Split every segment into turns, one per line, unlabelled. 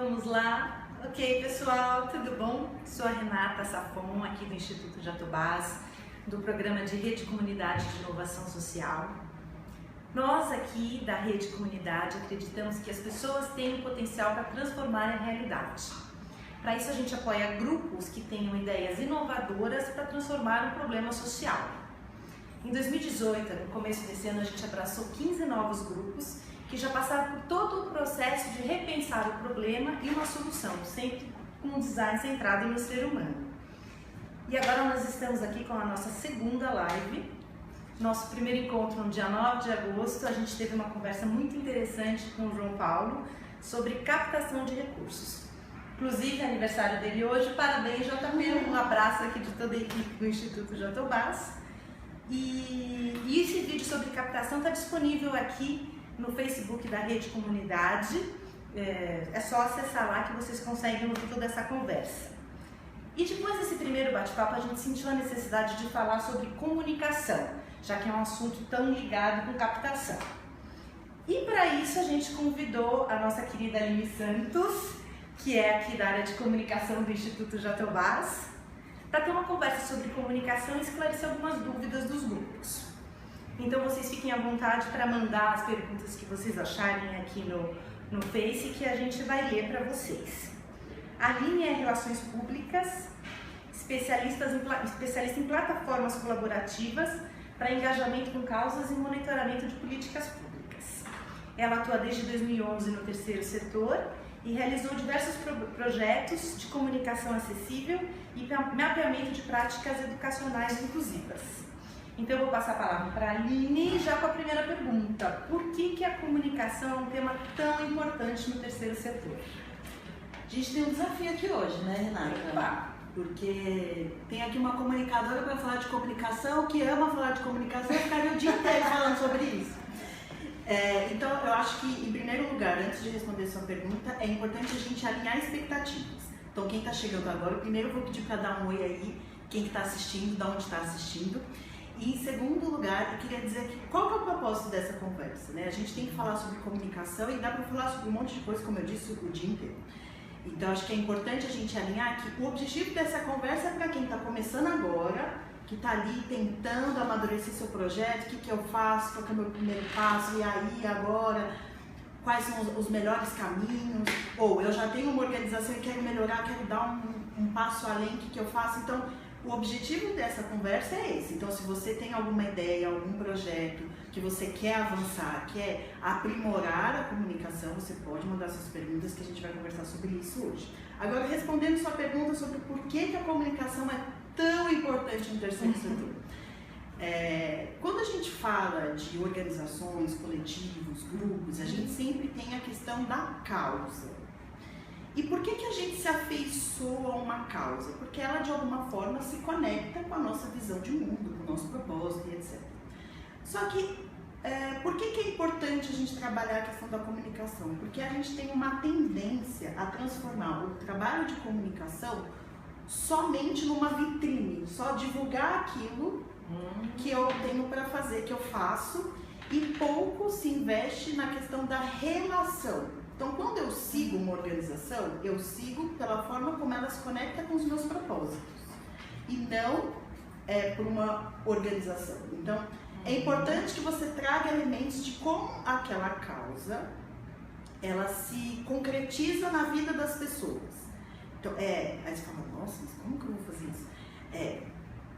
Vamos lá. Ok, pessoal, tudo bom? Sou a Renata Safon, aqui do Instituto Jatobás, do Programa de Rede Comunidade de Inovação Social. Nós aqui da Rede Comunidade acreditamos que as pessoas têm o potencial para transformar a realidade. Para isso a gente apoia grupos que tenham ideias inovadoras para transformar um problema social. Em 2018, no começo desse ano, a gente abraçou 15 novos grupos que já passaram por todo o processo de repensar o problema e uma solução, sempre com um design centrado no ser humano. E agora nós estamos aqui com a nossa segunda live. Nosso primeiro encontro no dia 9 de agosto, a gente teve uma conversa muito interessante com o João Paulo sobre captação de recursos. Inclusive, é aniversário dele hoje, parabéns JP, um abraço aqui de toda a equipe do Instituto Jatobás. E esse vídeo sobre captação está disponível aqui no Facebook da Rede Comunidade. É só acessar lá que vocês conseguem ouvir toda essa conversa. E depois desse primeiro bate-papo, a gente sentiu a necessidade de falar sobre comunicação, já que é um assunto tão ligado com captação. E para isso a gente convidou a nossa querida Aline Santos, que é aqui da área de comunicação do Instituto Jatobás, para ter uma conversa sobre comunicação e esclarecer algumas dúvidas dos grupos. Então vocês fiquem à vontade para mandar as perguntas que vocês acharem aqui no Face, que a gente vai ler para vocês. A Aline é Relações Públicas, especialista em plataformas colaborativas para engajamento com causas e monitoramento de políticas públicas. Ela atua desde 2011 no terceiro setor e realizou diversos projetos de comunicação acessível e mapeamento de práticas educacionais inclusivas. Então eu vou passar a palavra para a Aline já com a primeira pergunta. Por que a comunicação é um tema tão importante no terceiro setor?
A gente tem um desafio aqui hoje, né, Renata? Porque tem aqui uma comunicadora para falar de comunicação, que ama falar de comunicação e ficaria o dia inteiro falando sobre isso. Então, eu acho que, em primeiro lugar, antes de responder sua pergunta, é importante a gente alinhar expectativas. Então, quem está chegando agora, primeiro eu vou pedir para dar um oi aí, quem está assistindo, de onde está assistindo. E, em segundo lugar, eu queria dizer que qual que é o propósito dessa conversa, né? A gente tem que falar sobre comunicação e dá para falar sobre um monte de coisa, como eu disse, o dia inteiro. Então, acho que é importante a gente alinhar que o objetivo dessa conversa é para quem está começando agora, que está ali tentando amadurecer seu projeto, o que eu faço, qual que é o meu primeiro passo, e aí, agora, quais são os melhores caminhos, ou eu já tenho uma organização e quero melhorar, quero dar um passo além, o que eu faço. Então, o objetivo dessa conversa é esse. Então, se você tem alguma ideia, algum projeto que você quer avançar, quer aprimorar a comunicação, você pode mandar suas perguntas que a gente vai conversar sobre isso hoje. Agora, respondendo sua pergunta sobre por que a comunicação é tão importante no terceiro setor. Quando a gente fala de organizações, coletivos, grupos, a gente sempre tem a questão da causa. E por que a gente se afeiçoa a uma causa? Porque ela, de alguma forma, se conecta com a nossa visão de mundo, com o nosso propósito e etc. Só que, por que é importante a gente trabalhar a questão da comunicação? Porque a gente tem uma tendência a transformar o trabalho de comunicação somente numa vitrine, só divulgar aquilo que eu tenho para fazer, que eu faço, e pouco se investe na questão da relação. Então, quando eu sigo uma organização, eu sigo pela forma como ela se conecta com os meus propósitos, e não por uma organização. Então, é importante que você traga elementos de como aquela causa, ela se concretiza na vida das pessoas. Então, aí você fala, nossa, mas como que eu vou fazer isso?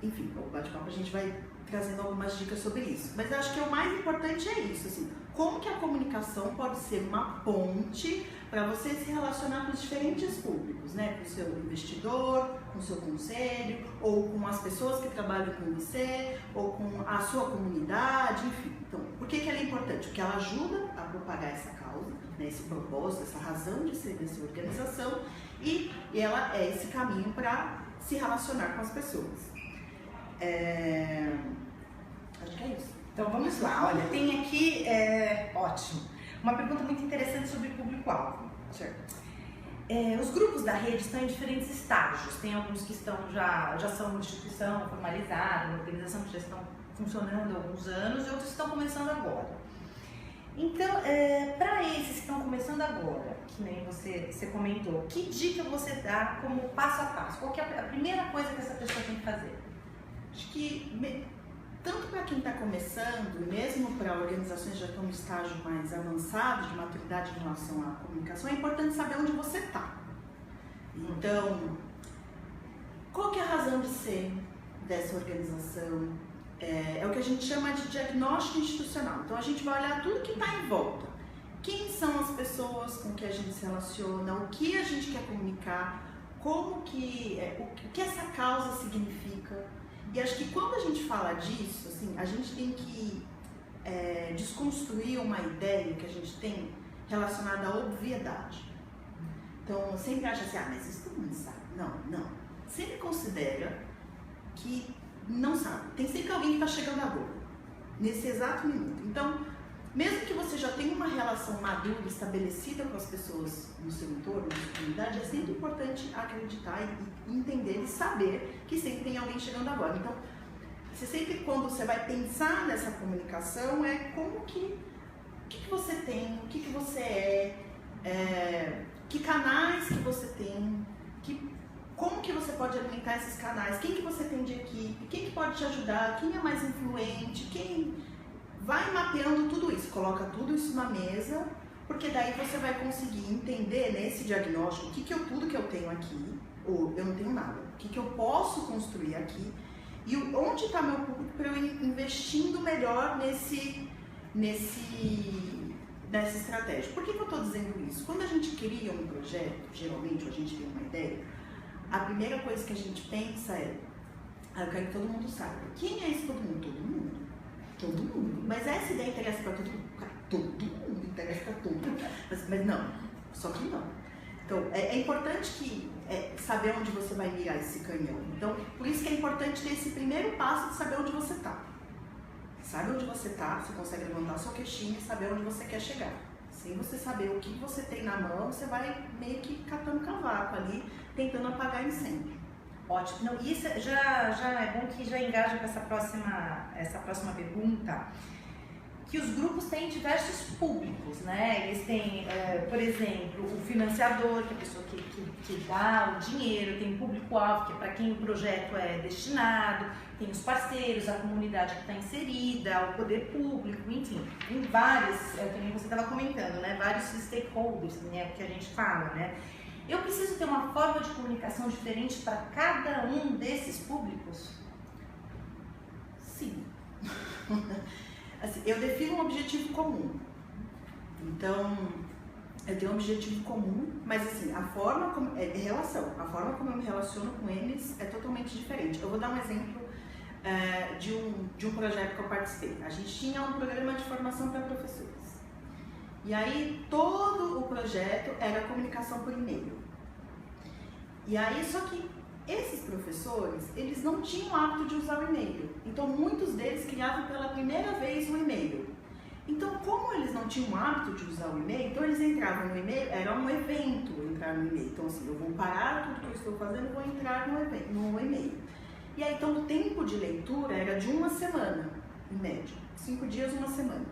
Enfim, o bate-papo a gente vai trazendo algumas dicas sobre isso. Mas eu acho que o mais importante é isso, assim, como que a comunicação pode ser uma ponte para você se relacionar com os diferentes públicos, né? Com o seu investidor, com o seu conselho, ou com as pessoas que trabalham com você, ou com a sua comunidade, enfim. Então, por que ela é importante? Porque ela ajuda a propagar essa causa, né? Esse propósito, essa razão de ser dessa organização, e ela é esse caminho para se relacionar com as pessoas. Acho que é isso.
Então vamos lá, olha, tem aqui, ótimo, uma pergunta muito interessante sobre público-alvo. Os grupos da rede estão em diferentes estágios, tem alguns que já são uma instituição formalizada, uma organização que já estão funcionando há alguns anos, e outros que estão começando agora. Então, para esses que estão começando agora, que nem você comentou, que dica você dá como passo a passo? Qual que é a primeira coisa que essa pessoa tem que fazer?
Acho que tanto para quem está começando, mesmo para organizações que já estão no estágio mais avançado de maturidade em relação à comunicação, é importante saber onde você está. Então, qual que é a razão de ser dessa organização? É o que a gente chama de diagnóstico institucional. Então, a gente vai olhar tudo que está em volta. Quem são as pessoas com que a gente se relaciona, o que a gente quer comunicar, o que essa causa significa. E acho que quando a gente fala disso, assim, a gente tem que desconstruir uma ideia que a gente tem relacionada à obviedade. Então, sempre acha assim, mas isso todo mundo sabe. Não. Sempre considera que não sabe. Tem sempre alguém que está chegando agora, nesse exato minuto. Então, mesmo que você já tenha uma relação madura, estabelecida com as pessoas no seu entorno, na sua comunidade, é sempre importante acreditar e entender e saber que sempre tem alguém chegando agora. Então, você sempre, quando você vai pensar nessa comunicação, o que você tem, o que você que canais que você tem, como que você pode alimentar esses canais, quem que você tem de equipe, quem que pode te ajudar, quem é mais influente, quem... Vai mapeando tudo isso, coloca tudo isso na mesa, porque daí você vai conseguir entender nesse diagnóstico tudo que eu tenho aqui, ou eu não tenho nada, o que eu posso construir aqui, e onde está meu público para eu ir investindo melhor nessa estratégia. Por que eu estou dizendo isso? Quando a gente cria um projeto, geralmente, ou a gente tem uma ideia, a primeira coisa que a gente pensa eu quero que todo mundo saiba. Quem é esse todo mundo? Todo mundo. Todo mundo. Mas essa ideia interessa para todo mundo. Cara, todo mundo interessa para todo mundo. Mas não, só que não. Então, é importante saber onde você vai mirar esse canhão. Então, por isso que é importante ter esse primeiro passo de saber onde você está. Sabe onde você está, você consegue levantar sua queixinha e saber onde você quer chegar. Sem você saber o que você tem na mão, você vai meio que catando cavaco ali, tentando apagar incêndio.
Ótimo. Não, isso já é bom que já engaja com essa próxima pergunta, que os grupos têm diversos públicos, né? Eles têm, por exemplo, o financiador, que é a pessoa que dá o dinheiro, tem o público-alvo, que é para quem o projeto é destinado, tem os parceiros, a comunidade que está inserida, o poder público, enfim, tem vários, como você estava comentando, né? Vários stakeholders, né? Que a gente fala, né? Eu preciso ter uma forma de comunicação diferente para cada um desses públicos?
Sim. Assim, eu defino um objetivo comum. Então, eu tenho um objetivo comum, mas assim, a forma como eu me relaciono com eles é totalmente diferente. Eu vou dar um exemplo de um projeto que eu participei. A gente tinha um programa de formação para professores. E aí, todo o projeto era comunicação por e-mail. E aí, só que esses professores, eles não tinham o hábito de usar o e-mail. Então, muitos deles criavam pela primeira vez o e-mail. Então, como eles não tinham o hábito de usar o e-mail, então eles entravam no e-mail, era um evento entrar no e-mail. Então, assim, eu vou parar tudo que eu estou fazendo e vou entrar no e-mail. E aí, então, o tempo de leitura era de uma semana, em média. 5 dias, uma semana.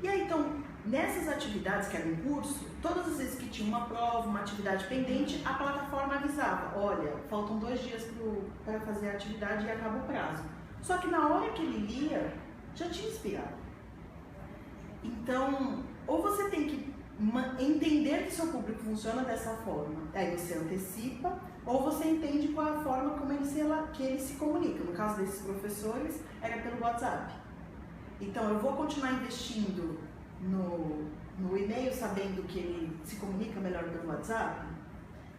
E aí, então, nessas atividades, que era um curso, todas as vezes que tinha uma prova, uma atividade pendente, a plataforma avisava, olha, faltam 2 dias para fazer a atividade e acaba o prazo. Só que na hora que ele lia, já tinha expirado. Então, ou você tem que entender que seu público funciona dessa forma, aí você antecipa, ou você entende qual é a forma como que ele se comunica. No caso desses professores, era pelo WhatsApp. Então, eu vou continuar investindo no e-mail, sabendo que ele se comunica melhor pelo WhatsApp?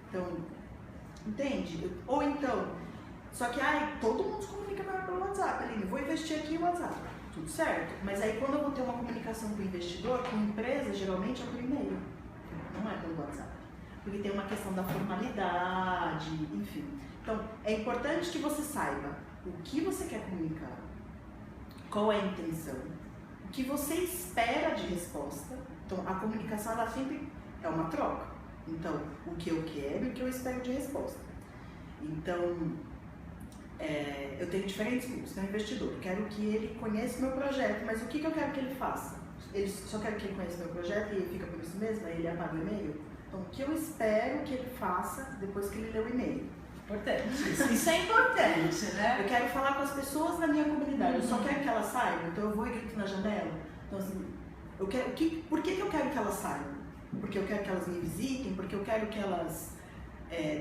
Então, entende? Ou então, só que todo mundo se comunica melhor pelo WhatsApp, Aline, eu vou investir aqui no WhatsApp, tudo certo? Mas aí quando eu vou ter uma comunicação com o investidor, com a empresa, geralmente é por e-mail, não é pelo WhatsApp. Porque tem uma questão da formalidade, enfim. Então, é importante que você saiba o que você quer comunicar, qual é a intenção, o que você espera de resposta. Então, a comunicação, ela sempre é uma troca. Então, o que eu quero e o que eu espero de resposta. Então, eu tenho diferentes grupos. Tem um investidor, eu quero que ele conheça o meu projeto, mas o que eu quero que ele faça? ele só quer que ele conheça meu projeto e fica por isso mesmo, aí ele apaga o e-mail. Então, o que eu espero que ele faça depois que ele lê o e-mail?
Importante. Isso é importante, né?
Eu quero falar com as pessoas da minha comunidade, eu só quero que elas saibam, então eu vou e grito na janela. Então, assim, por que eu quero que elas saibam? Porque eu quero que elas me visitem, porque eu quero que elas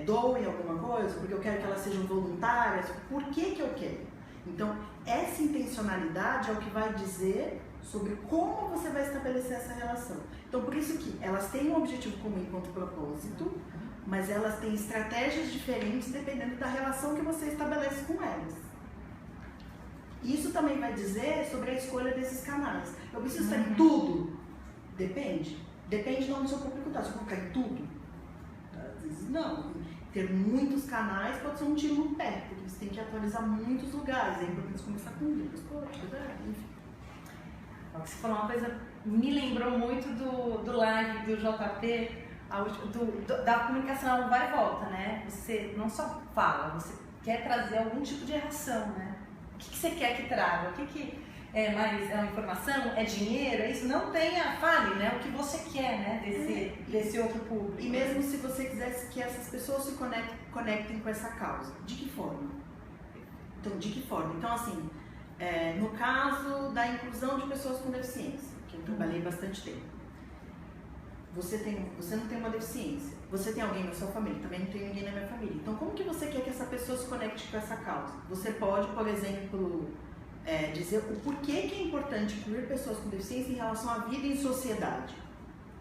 doem alguma coisa, porque eu quero que elas sejam voluntárias. Por que eu quero? Então, essa intencionalidade é o que vai dizer sobre como você vai estabelecer essa relação. Então, por isso que elas têm um objetivo comum enquanto propósito, mas elas têm estratégias diferentes dependendo da relação que você estabelece com elas. Isso também vai dizer sobre a escolha desses canais. Eu preciso estar em tudo? Depende. Depende de onde o seu público está. Se eu colocar em tudo? Às vezes não. Ter muitos canais pode ser um tiro no pé, porque você tem que atualizar muitos lugares. É importante começar com grupos, enfim.
Você falou uma coisa, me lembrou muito do live do JP, da comunicação, ela vai e volta, né? Você não só fala, você quer trazer algum tipo de reação, né? O que você quer que traga? O que é mais uma informação? É dinheiro? É isso? Não tenha, fale, né? O que você quer, né? Desse outro público.
E mesmo se você quisesse que essas pessoas se conectem com essa causa, de que forma? Então, de que forma? Então, assim, no caso da inclusão de pessoas com deficiência, que eu trabalhei bastante tempo. Você não tem uma deficiência, você tem alguém na sua família, também não tem ninguém na minha família. Então, como que você quer que essa pessoa se conecte com essa causa? Você pode, por exemplo, dizer o porquê que é importante incluir pessoas com deficiência em relação à vida em sociedade.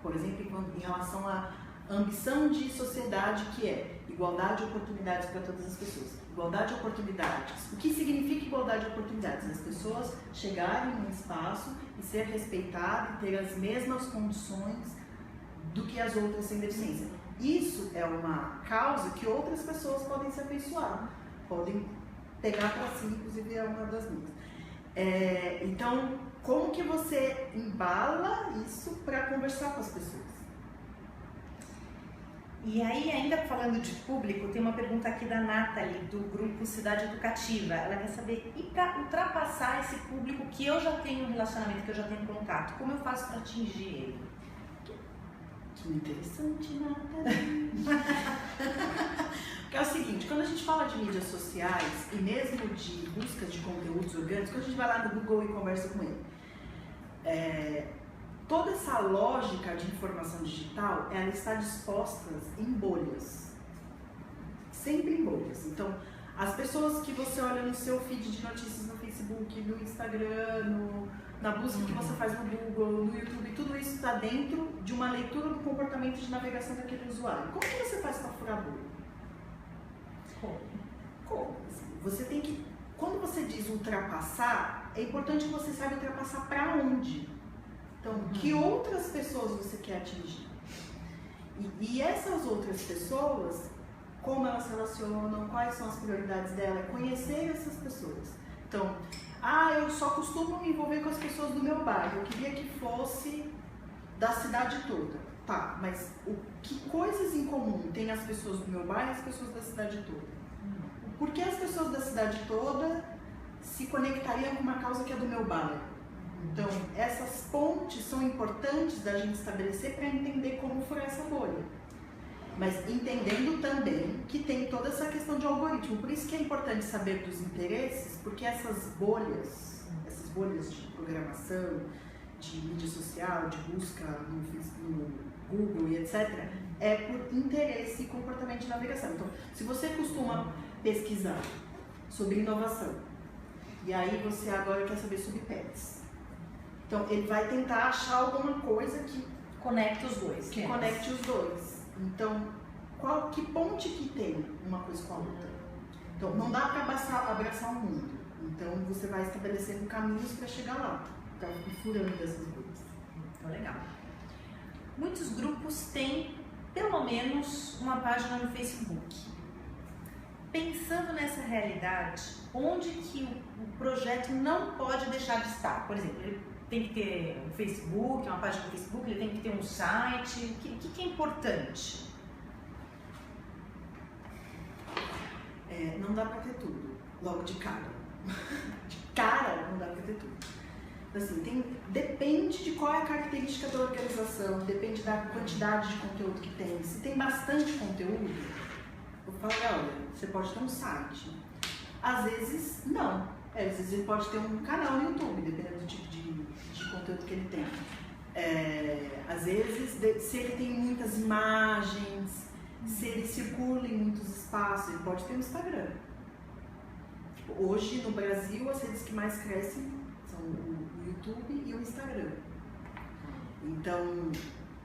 Por exemplo, em relação à ambição de sociedade, que é igualdade de oportunidades para todas as pessoas. Igualdade de oportunidades. O que significa igualdade de oportunidades? As pessoas chegarem num espaço e ser respeitadas e ter as mesmas condições do que as outras sem deficiência. Isso é uma causa que outras pessoas podem se afeiçoar, podem pegar para si, inclusive é uma das minhas. Então, como que você embala isso para conversar com as pessoas?
E aí, ainda falando de público, tem uma pergunta aqui da Nathalie, do grupo Cidade Educativa. Ela quer saber, e para ultrapassar esse público que eu já tenho um relacionamento, que eu já tenho contato, como eu faço para atingir ele?
Que interessante, Nathalie. Porque é o seguinte, quando a gente fala de mídias sociais e mesmo de busca de conteúdos orgânicos, quando a gente vai lá no Google e conversa com ele, toda essa lógica de informação digital, ela está disposta em bolhas. Sempre em bolhas. Então, as pessoas que você olha no seu feed de notícias no Facebook, no Instagram, na busca que você faz no Google, no YouTube, tudo isso está dentro de uma leitura do comportamento de navegação daquele usuário. Como que você faz para furar a bolha? Como? Você tem que, quando você diz ultrapassar, é importante que você saiba ultrapassar para onde. Então, que outras pessoas você quer atingir? E essas outras pessoas, como elas se relacionam, quais são as prioridades dela, conhecer essas pessoas. Então, eu só costumo me envolver com as pessoas do meu bairro, eu queria que fosse da cidade toda. Tá, mas que coisas em comum tem as pessoas do meu bairro e as pessoas da cidade toda? Por que as pessoas da cidade toda se conectariam com uma causa que é do meu bairro? Então, essas pontes são importantes da gente estabelecer para entender como furar essa bolha. Mas entendendo também que tem toda essa questão de algoritmo. Por isso que é importante saber dos interesses, porque essas bolhas de programação, de mídia social, de busca no Google e etc., é por interesse e comportamento de navegação. Então, se você costuma pesquisar sobre inovação, e aí você agora quer saber sobre pets, então ele vai tentar achar alguma coisa que
conecte os dois.
Conecte os dois. Então, que ponte que tem uma coisa com a outra? Então, não dá para abraçar o mundo. Então, você vai estabelecendo caminhos para chegar lá, para ir furando essas bolhas.
Então, legal. Muitos grupos têm, pelo menos, uma página no Facebook. Pensando nessa realidade, onde que o projeto não pode deixar de estar? Por exemplo, ele tem que ter um Facebook, uma página no Facebook, ele tem que ter um site. O que é importante?
Não dá para ter tudo, logo de cara. De cara, não dá para ter tudo. Assim, depende de qual é a característica da organização, depende da quantidade de conteúdo que tem. Se tem bastante conteúdo, eu falo, olha, você pode ter um site. Às vezes, não. Às vezes ele pode ter um canal no YouTube, dependendo do tipo de conteúdo que ele tem. Às vezes, se ele tem muitas imagens, se ele circula em muitos espaços, ele pode ter um Instagram. Hoje, no Brasil, as redes que mais crescem são o YouTube e o Instagram. Então,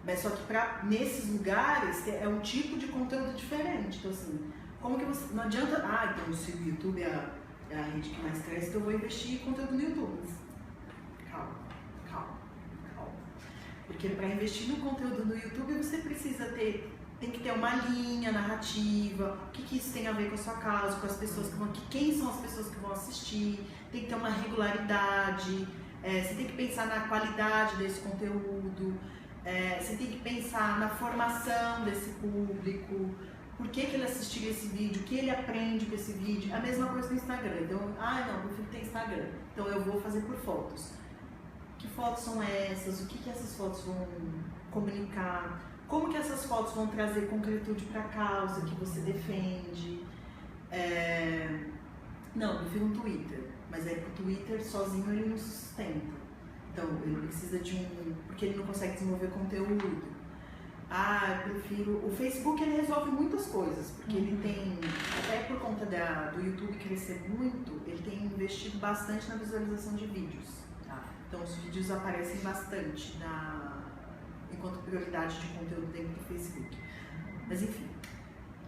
mas só que nesses lugares é um tipo de conteúdo diferente. Então, assim, como que você... Não adianta... então se o YouTube é a rede que mais cresce, então eu vou investir em conteúdo no YouTube. Calma. Porque para investir no conteúdo no YouTube, você precisa tem que ter uma linha narrativa, o que isso tem a ver com a sua causa, com as pessoas que vão aqui, quem são as pessoas que vão assistir, tem que ter uma regularidade, você tem que pensar na qualidade desse conteúdo, você tem que pensar na formação desse público, por que ele assistiria esse vídeo, o que ele aprende com esse vídeo. A mesma coisa no Instagram. Então, não, meu filho tem Instagram, então eu vou fazer por fotos. Que fotos são essas? O que essas fotos vão comunicar? Como que essas fotos vão trazer concretude para a causa que você defende? Não, eu prefiro um Twitter, mas que o Twitter sozinho ele não se sustenta. Então, ele precisa porque ele não consegue desenvolver conteúdo. Eu prefiro... O Facebook, ele resolve muitas coisas, porque ele tem, até por conta do YouTube crescer muito, ele tem investido bastante na visualização de vídeos. Então, os vídeos aparecem bastante enquanto prioridade de conteúdo dentro do Facebook. Mas, enfim,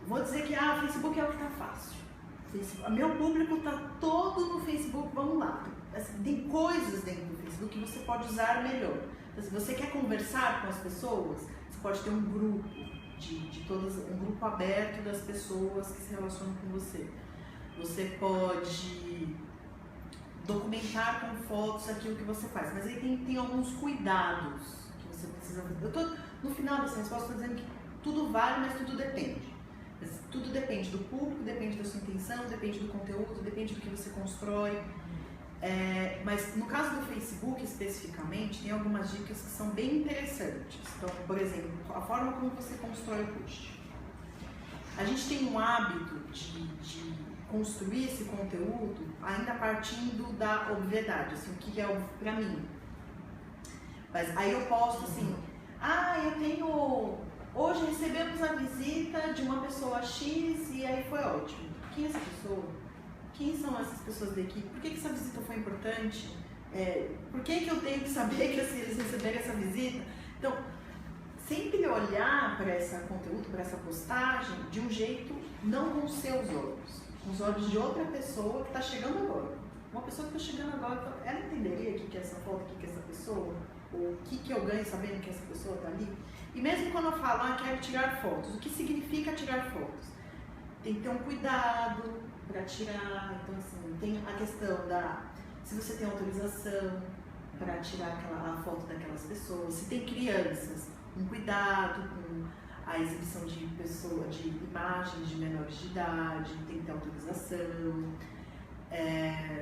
vou dizer que o Facebook é o que está fácil. Meu público está todo no Facebook, vamos lá. Assim, tem coisas dentro do Facebook que você pode usar melhor. Então, se você quer conversar com as pessoas, você pode ter um grupo um grupo aberto das pessoas que se relacionam com você. Você pode documentar com fotos aquilo que você faz, mas aí tem alguns cuidados que você precisa fazer. No final dessa resposta, estou dizendo que tudo vale, mas tudo depende. Tudo depende do público, depende da sua intenção, depende do conteúdo, depende do que você constrói. Mas no caso do Facebook especificamente, tem algumas dicas que são bem interessantes. Então, por exemplo, a forma como você constrói o post. A gente tem um hábito de construir esse conteúdo ainda partindo da obviedade, assim, o que é óbvio pra mim. Mas aí eu posto assim, hoje recebemos a visita de uma pessoa X e aí foi ótimo. Quem é essa pessoa? Quem são essas pessoas da equipe? Por que essa visita foi importante? Por que eu tenho que saber que eles receberam essa visita? Então, sempre olhar para esse conteúdo, para essa postagem, de um jeito não com os seus olhos, com os olhos de outra pessoa que está chegando agora. Uma pessoa que está chegando agora, ela entenderia o que é essa foto, o que é essa pessoa? O que eu ganho sabendo que essa pessoa está ali? E mesmo quando eu falo, quero tirar fotos, o que significa tirar fotos? Tem que ter um cuidado para tirar. Então, assim, tem a questão se você tem autorização para tirar a foto daquelas pessoas, se tem crianças, um cuidado com a exibição de imagens de menores de idade, tem que ter autorização.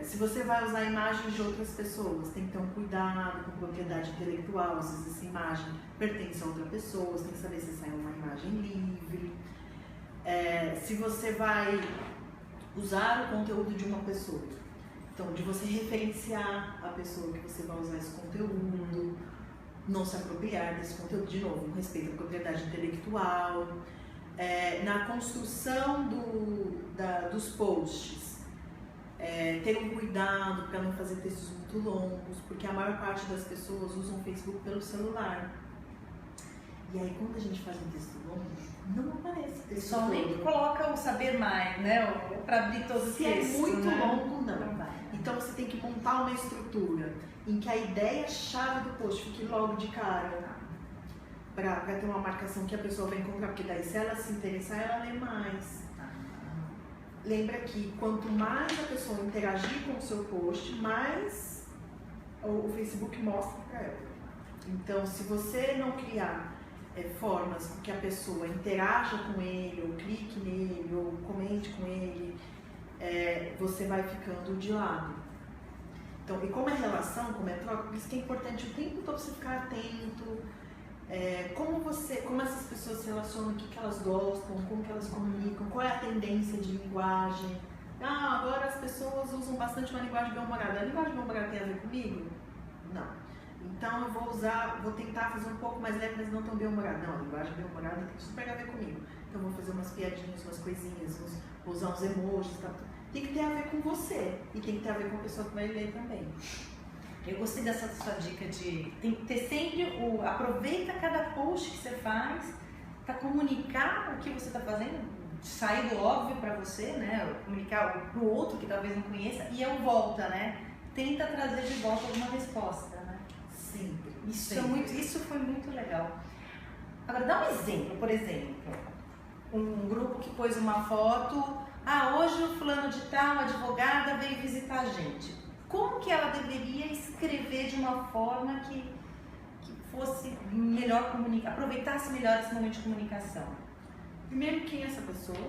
Se você vai usar imagens de outras pessoas, tem que ter um cuidado com propriedade intelectual. Às vezes essa imagem pertence a outra pessoa, você tem que saber se essa é uma imagem livre. Se você vai usar o conteúdo de uma pessoa, então de você referenciar a pessoa que você vai usar esse conteúdo, não se apropriar desse conteúdo, de novo, com respeito à propriedade intelectual, na construção dos posts, ter um cuidado para não fazer textos muito longos, porque a maior parte das pessoas usam o Facebook pelo celular. E aí, quando a gente faz um texto longo, não aparece texto longo.
Somente coloca o saber mais, né? Para abrir todo o texto.
Se é muito longo, não.
Não vai.
Então, você tem que montar uma estrutura em que a ideia-chave do post fique logo de cara, para ter uma marcação que a pessoa vai encontrar, porque daí, se ela se interessar, ela lê mais. Lembra que quanto mais a pessoa interagir com o seu post, mais o Facebook mostra para ela. Então, se você não criar formas que a pessoa interaja com ele, ou clique nele, ou comente com ele, você vai ficando de lado. Então, e como é relação, como é troca, por isso que é importante o tempo todo você ficar atento, como essas pessoas se relacionam, o que elas gostam, como que elas comunicam, qual é a tendência de linguagem. Ah, agora as pessoas usam bastante uma linguagem bem-humorada. A linguagem bem-humorada tem a ver comigo? Não. Então eu vou tentar fazer um pouco mais leve, mas não tão bem-humorada. Não, a linguagem bem-humorada tem super a ver comigo. Então eu vou fazer umas piadinhas, umas coisinhas, vou usar uns emojis, tá? Tem que ter a ver com você e tem que ter a ver com a pessoa que vai ler também.
Eu gostei dessa sua dica de tem que ter sempre aproveita cada post que você faz para comunicar o que você está fazendo, sair do óbvio para você, né? Comunicar para o outro que talvez não conheça e volta, né? Tenta trazer de volta alguma resposta, né?
Sempre.
Isso foi muito legal. Agora dá um exemplo, por exemplo, um grupo que pôs uma foto, hoje o fulano de tal, advogada, veio visitar a gente. Como que ela deveria escrever de uma forma que fosse melhor aproveitasse melhor esse momento de comunicação?
Primeiro, quem é essa pessoa?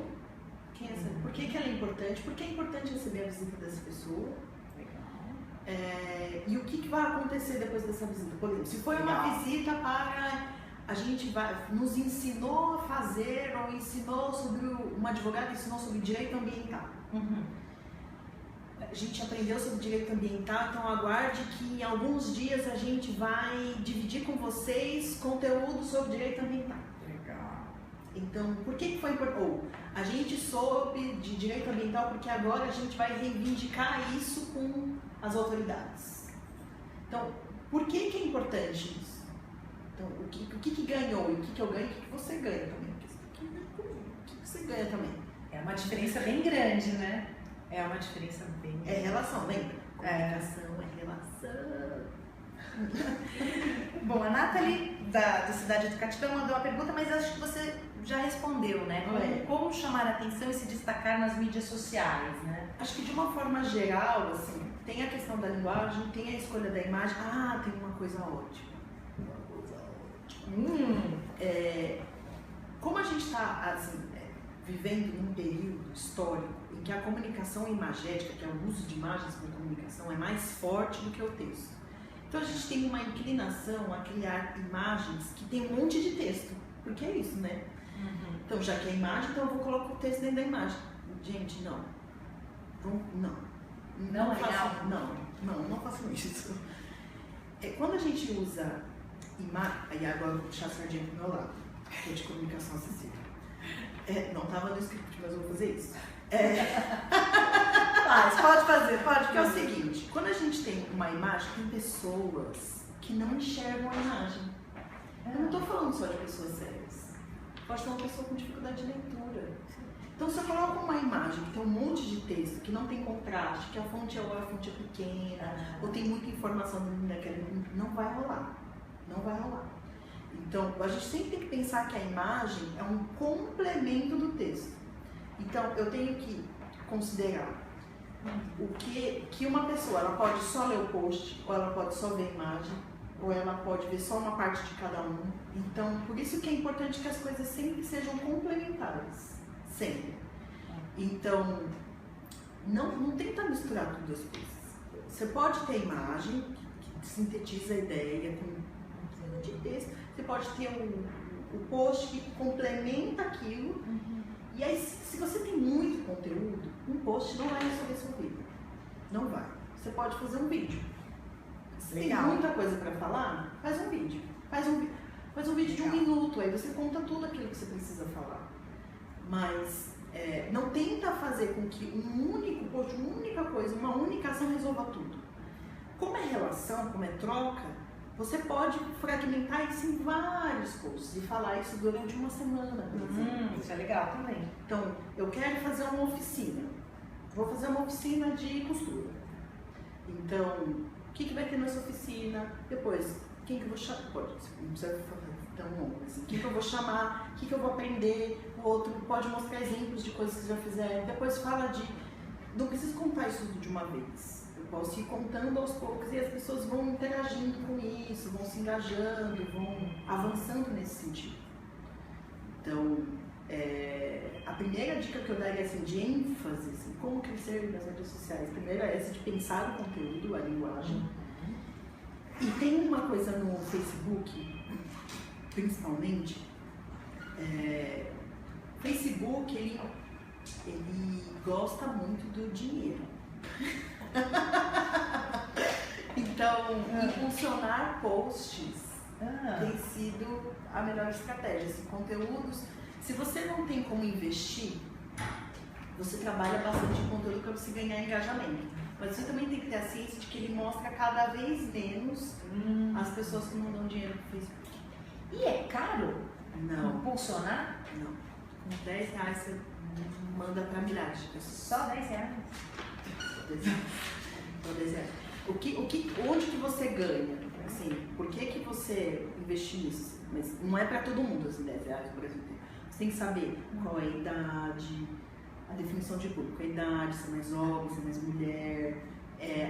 Por que ela é importante? Por que é importante receber a visita dessa pessoa? Legal. E o que vai acontecer depois dessa visita? Por exemplo, se foi uma visita para nos ensinou a fazer, ou ensinou sobre uma advogada ensinou sobre direito ambiental. A gente aprendeu sobre direito ambiental, então aguarde que em alguns dias a gente vai dividir com vocês conteúdo sobre direito ambiental.
Legal.
Então, por que foi importante? A gente soube de direito ambiental porque agora a gente vai reivindicar isso com as autoridades. Então, por que é importante isso? Então, o que ganhou e o que eu ganho e o que você ganha também? O que você ganha também?
É uma diferença bem grande, né? É uma diferença bem grande.
É relação, lembra? Comunicação é relação.
Bom, a Nathalie, da Cidade Educativa, mandou uma pergunta, mas acho que você já respondeu, né? Como chamar a atenção e se destacar nas mídias sociais, né?
Acho que de uma forma geral, assim, tem a questão da linguagem, tem a escolha da imagem. Tem uma coisa ótima. Como a gente está, assim, vivendo num período histórico em que a comunicação imagética, que é o uso de imagens para comunicação, é mais forte do que o texto. Então a gente tem uma inclinação a criar imagens que tem um monte de texto, porque é isso, né? Então já que é imagem, então eu vou colocar o texto dentro da imagem. Gente, não façam isso. Quando a gente usa imagem, aí agora eu vou puxar a sardinha pro meu lado, que é de comunicação acessível. Não estava no script, mas eu vou fazer isso.
Pode fazer.
Porque é o seguinte, quando a gente tem uma imagem, tem pessoas que não enxergam a imagem. Eu não estou falando só de pessoas céreas. Pode ser uma pessoa com dificuldade de leitura. Então, se eu coloco uma imagem que tem um monte de texto, que não tem contraste, que a fonte é pequena, ou tem muita informação naquele, não vai rolar. Então, a gente sempre tem que pensar que a imagem é um complemento do texto. Então, eu tenho que considerar que uma pessoa, ela pode só ler o post, ou ela pode só ver a imagem, ou ela pode ver só uma parte de cada um. Então, por isso que é importante que as coisas sempre sejam complementares. Sempre. Então, não tenta misturar tudo as coisas. Você pode ter imagem, que sintetiza a ideia com um de texto. Você pode ter o post que complementa aquilo. E aí, se você tem muito conteúdo, um post não vai resolver sua vida. Não vai. Você pode fazer um vídeo. Se tem muita coisa para falar, faz um vídeo. Faz um vídeo de 1 minuto, aí você conta tudo aquilo que você precisa falar. Mas não tenta fazer com que um único post, uma única coisa, uma única ação resolva tudo. Como é relação, como é troca, você pode fragmentar isso em vários posts e falar isso durante uma semana, por exemplo.
Isso é legal também.
Então, eu quero fazer uma oficina. Vou fazer uma oficina de costura. Então, o que vai ter nessa oficina? Depois, quem que eu vou chamar? Não precisa fazer tão longo assim. Quem que eu vou chamar? O que eu vou aprender? O outro pode mostrar exemplos de coisas que já fizeram. Depois fala de... Não preciso contar isso tudo de uma vez. Eu posso ir contando aos poucos e as pessoas vão interagindo com isso, vão se engajando, vão avançando nesse sentido. Então, a primeira dica que eu daria assim, de ênfase, assim, como crescer nas redes sociais, primeiro é essa de pensar o conteúdo, a linguagem. E tem uma coisa no Facebook, principalmente, Facebook, ele gosta muito do dinheiro. Então, impulsionar posts tem sido a melhor estratégia. Assim, conteúdos, se você não tem como investir, você trabalha bastante em conteúdo para você ganhar engajamento. Mas você também tem que ter a ciência de que ele mostra cada vez menos as pessoas que não dão dinheiro no Facebook.
E é caro?
Não.
Impulsionar?
Não. Com R$10 você manda para milhares de pessoas.
Só R$10?
Só R$10. Onde que você ganha? Assim, por que você investir nisso? Mas não é para todo mundo, assim, R$10, por exemplo. Você tem que saber qual é a idade, a definição de público, a idade, se é mais homem, se é mais mulher,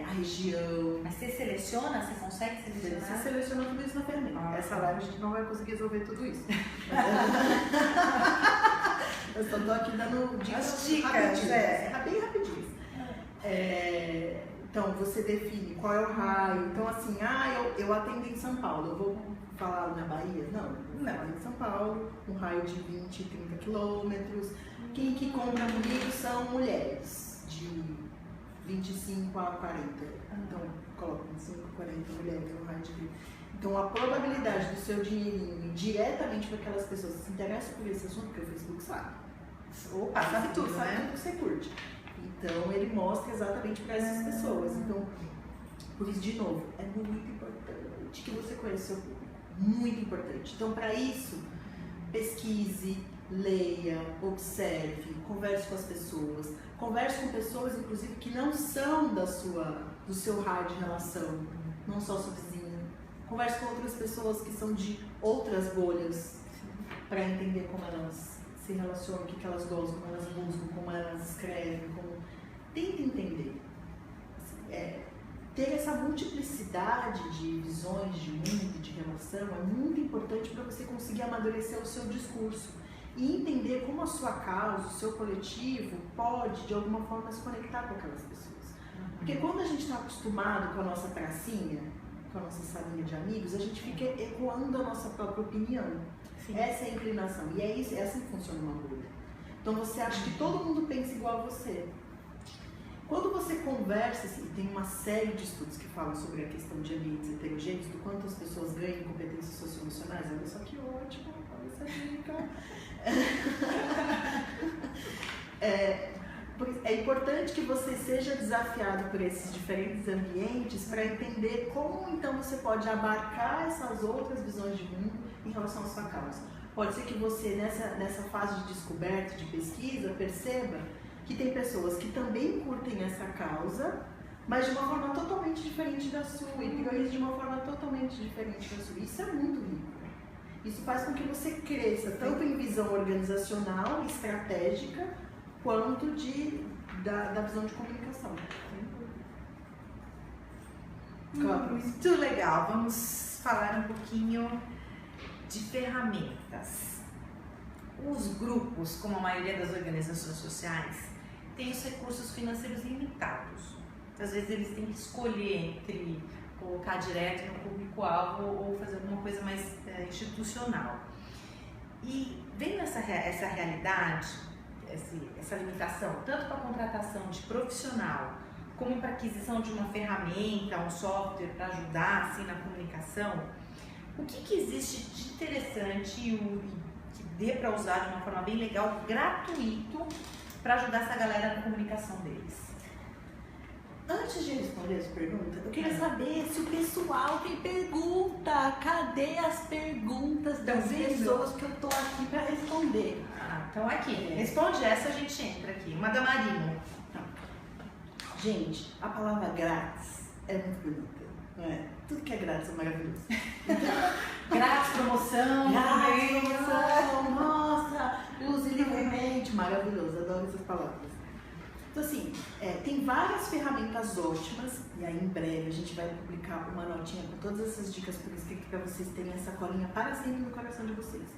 a região.
Mas você seleciona? Você consegue selecionar?
Você seleciona tudo isso na ferramenta. Essa live a gente não vai conseguir resolver tudo isso. Eu só tô aqui dando dicas bem rapidinhas. Então, você define qual é o raio. Então, assim, eu atendo em São Paulo, eu vou falar na Bahia? Não, em São Paulo, um raio de 20, 30 quilômetros. Quem que compra comigo são mulheres de 25 a 40. Então, coloca 25 a 40 mulheres no raio de 20. Então, a probabilidade do seu dinheirinho ir diretamente para aquelas pessoas que se interessam por esse assunto, porque o Facebook sabe.
Opa, sabe tudo,
sabe
né?
tudo que você curte. Então, ele mostra exatamente para essas pessoas. Então, por isso, de novo, é muito importante que você conheça o seu público. Muito importante. Então, para isso, pesquise, leia, observe, converse com as pessoas. Converse com pessoas, inclusive, que não são do seu raio de relação, não só sua vizinha. Converse com outras pessoas que são de outras bolhas, para entender como elas se relacionam, o que elas gostam, como elas buscam, como elas escrevem. Tente entender. Ter essa multiplicidade de visões de mundo e de relação é muito importante para você conseguir amadurecer o seu discurso e entender como a sua causa, o seu coletivo pode, de alguma forma, se conectar com aquelas pessoas. Porque quando a gente está acostumado com a nossa pracinha, com a nossa salinha de amigos, a gente fica ecoando a nossa própria opinião. Sim. Essa é a inclinação. E é assim que funciona uma bolha. Então você acha que todo mundo pensa igual a você. Quando você conversa, assim, tem uma série de estudos que falam sobre a questão de ambientes heterogêneos, do quanto as pessoas ganham em competências socioemocionais. Olha só que ótimo, olha essa dica. É importante que você seja desafiado por esses diferentes ambientes para entender como então você pode abarcar essas outras visões de mundo em relação à sua causa. Pode ser que você, nessa fase de descoberta, de pesquisa, perceba que tem pessoas que também curtem essa causa, mas de uma forma totalmente diferente da sua, e priorizam de uma forma totalmente diferente da sua. Isso é muito rico. Isso faz com que você cresça, tanto em visão organizacional, estratégica, quanto da visão de comunicação.
Muito legal. Vamos falar um pouquinho de ferramentas. Os grupos, como a maioria das organizações sociais, têm os recursos financeiros limitados. Às vezes eles têm que escolher entre colocar direto no público-alvo ou fazer alguma coisa mais institucional. E vendo essa realidade, essa limitação, tanto para a contratação de profissional, como para a aquisição de uma ferramenta, um software para ajudar assim, na comunicação, o que existe de interessante e que dê para usar de uma forma bem legal, gratuito, para ajudar essa galera na comunicação deles?
Antes de responder essa pergunta, eu queria saber se o pessoal tem pergunta. Cadê as perguntas das pessoas que eu tô aqui para responder?
Então aqui, responde essa, a gente entra aqui. Uma da Marina.
Gente, a palavra grátis é muito bonita, não é? Tudo que é grátis é maravilhoso.
Grátis, promoção,
nossa, use livremente, maravilhoso, adoro essas palavras. Então assim, tem várias ferramentas ótimas, e aí em breve a gente vai publicar uma notinha com todas essas dicas por escrito para vocês terem essa colinha para sempre no coração de vocês.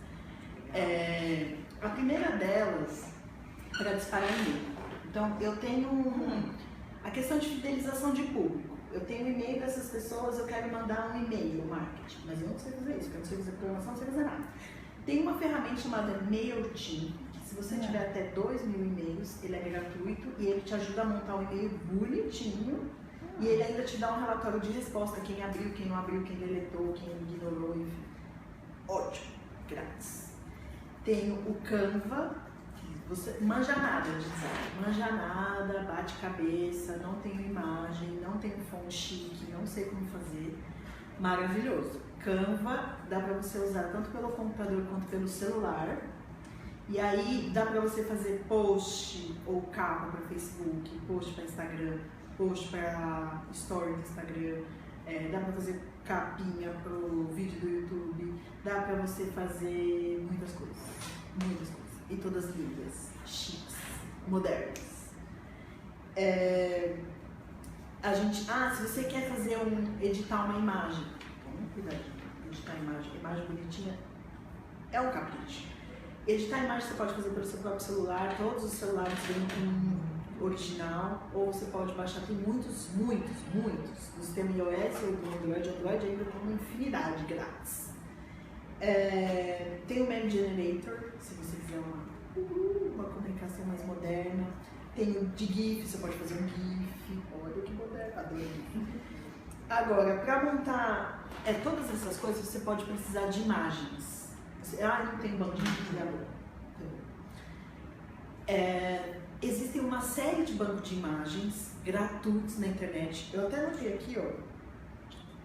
A primeira delas para disparar e-mail. Então, eu tenho a questão de fidelização de público. Eu tenho um e-mail dessas pessoas, eu quero mandar um e-mail marketing, mas eu não sei fazer isso, porque eu não sei fazer programação, não sei fazer nada. Tem uma ferramenta chamada MailChimp, que se você tiver até 2.000 e-mails, ele é gratuito e ele te ajuda a montar um e-mail bonitinho e ele ainda te dá um relatório de resposta, quem abriu, quem não abriu, quem deletou, quem ignorou, enfim. Ótimo, grátis. Tenho o Canva, que você manja nada de design, manja nada, bate cabeça, não tenho imagem, não tenho fonte chique, não sei como fazer. Maravilhoso. Canva dá para você usar tanto pelo computador quanto pelo celular. E aí dá para você fazer post ou capa para Facebook, post para Instagram, post para story do Instagram, dá para fazer capinha pro vídeo do YouTube, dá para você fazer muitas coisas, e todas lindas, chiques, modernas. Se você quer editar uma imagem, vamos cuidar de editar imagem bonitinha é um capricho. Editar imagem você pode fazer pelo seu próprio celular, todos os celulares vêm com original, ou você pode baixar, tem muitos, do sistema iOS ou do Android ainda tem uma infinidade grátis. Tem o Meme Generator, se você quiser uma comunicação mais moderna. Tem o de GIF, você pode fazer um GIF, olha que moderno, adoro GIF. Agora, para montar todas essas coisas, você pode precisar de imagens. Não tem banco de criador. Existem uma série de bancos de imagens gratuitos na internet. Eu até notei aqui,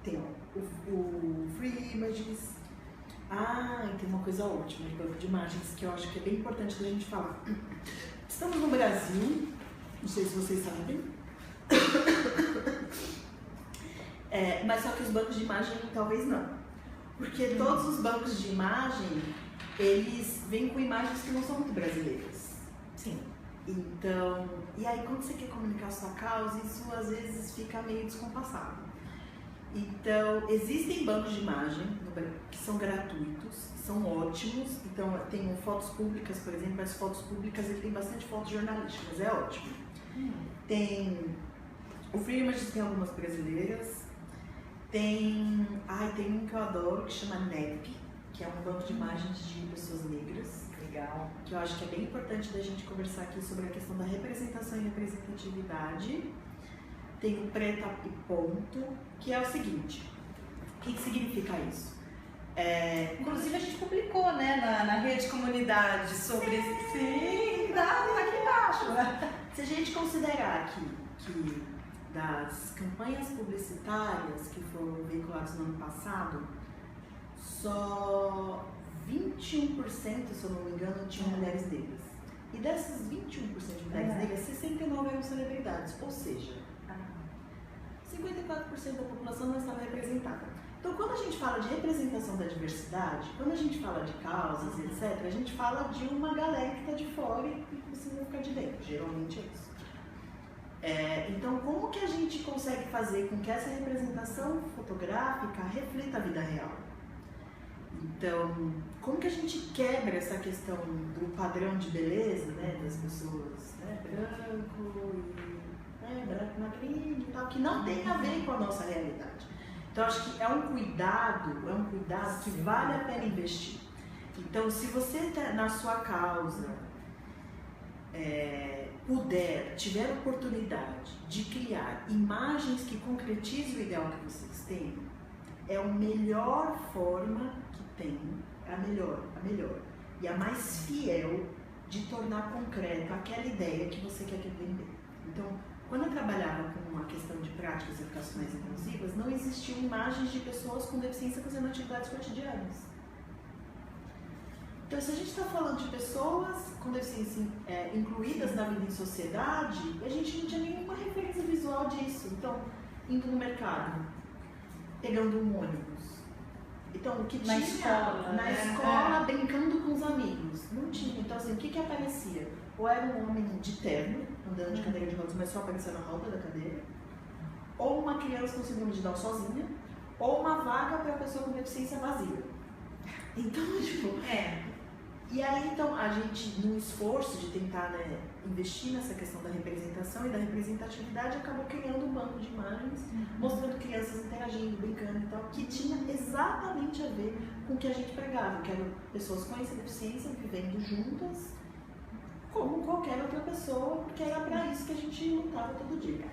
tem o Free Images. E tem uma coisa ótima de banco de imagens que eu acho que é bem importante da gente falar. Estamos no Brasil, não sei se vocês sabem, mas só que os bancos de imagem talvez não. Porque todos os bancos de imagem, eles vêm com imagens que não são muito brasileiras.
Sim.
Então, e aí quando você quer comunicar a sua causa, isso às vezes fica meio descompassado. Então, existem bancos de imagem que são gratuitos, são ótimos. Então, tem fotos públicas, por exemplo, as fotos públicas ele tem bastante fotos jornalísticas, é ótimo. Tem o Free Images, tem algumas brasileiras. Tem um que eu adoro que chama NEP, que é um banco de imagens de pessoas negras.
Legal.
Que eu acho que é bem importante da gente conversar aqui sobre a questão da representação e representatividade. Tem o Preta e Ponto, que é o seguinte, o que significa isso?
Inclusive a gente publicou, né, na rede comunidade sobre... Sim, tá aqui embaixo.
Se a gente considerar que das campanhas publicitárias que foram veiculadas no ano passado, só 21%, se eu não me engano, tinham mulheres negras. E dessas 21% de mulheres negras, 69 eram celebridades, ou seja, 54% da população não estava representada. Então, quando a gente fala de representação da diversidade, quando a gente fala de causas, etc., a gente fala de uma galera que está de fora e precisa ficar de dentro. Geralmente é isso. Então, como que a gente consegue fazer com que essa representação fotográfica reflita a vida real? Então, como que a gente quebra essa questão do padrão de beleza, né, das pessoas, né, branco magrinho e tal, que não tem a ver com a nossa realidade. Então, acho que é um cuidado que vale a pena investir. Então, se você na sua causa tiver oportunidade de criar imagens que concretizem o ideal que vocês têm, é a melhor forma que tem, a melhor e a mais fiel de tornar concreta aquela ideia que você quer vender. Então, quando eu trabalhava com a questão de práticas educacionais inclusivas, não existiam imagens de pessoas com deficiência fazendo atividades cotidianas. Então, se a gente está falando de pessoas com deficiência incluídas na vida em sociedade, a gente não tinha nenhuma referência visual disso. Então, indo no mercado, pegando um ônibus. Então, o que tinha na escola, brincando com os amigos, não tinha. Então, assim, o que aparecia? Ou era um homem de terno, andando de cadeira de rodas, mas só aparecendo a roda da cadeira, ou uma criança com síndrome de Down sozinha, ou uma vaga para a pessoa com deficiência vazia. Então, tipo, E aí, então, a gente, no esforço de tentar, né, investir nessa questão da representação e da representatividade, acabou criando um banco de imagens, mostrando crianças interagindo, brincando e tal, que tinha exatamente a ver com o que a gente pregava, que eram pessoas com essa deficiência vivendo juntas, como qualquer outra pessoa, porque era para isso que a gente lutava todo dia.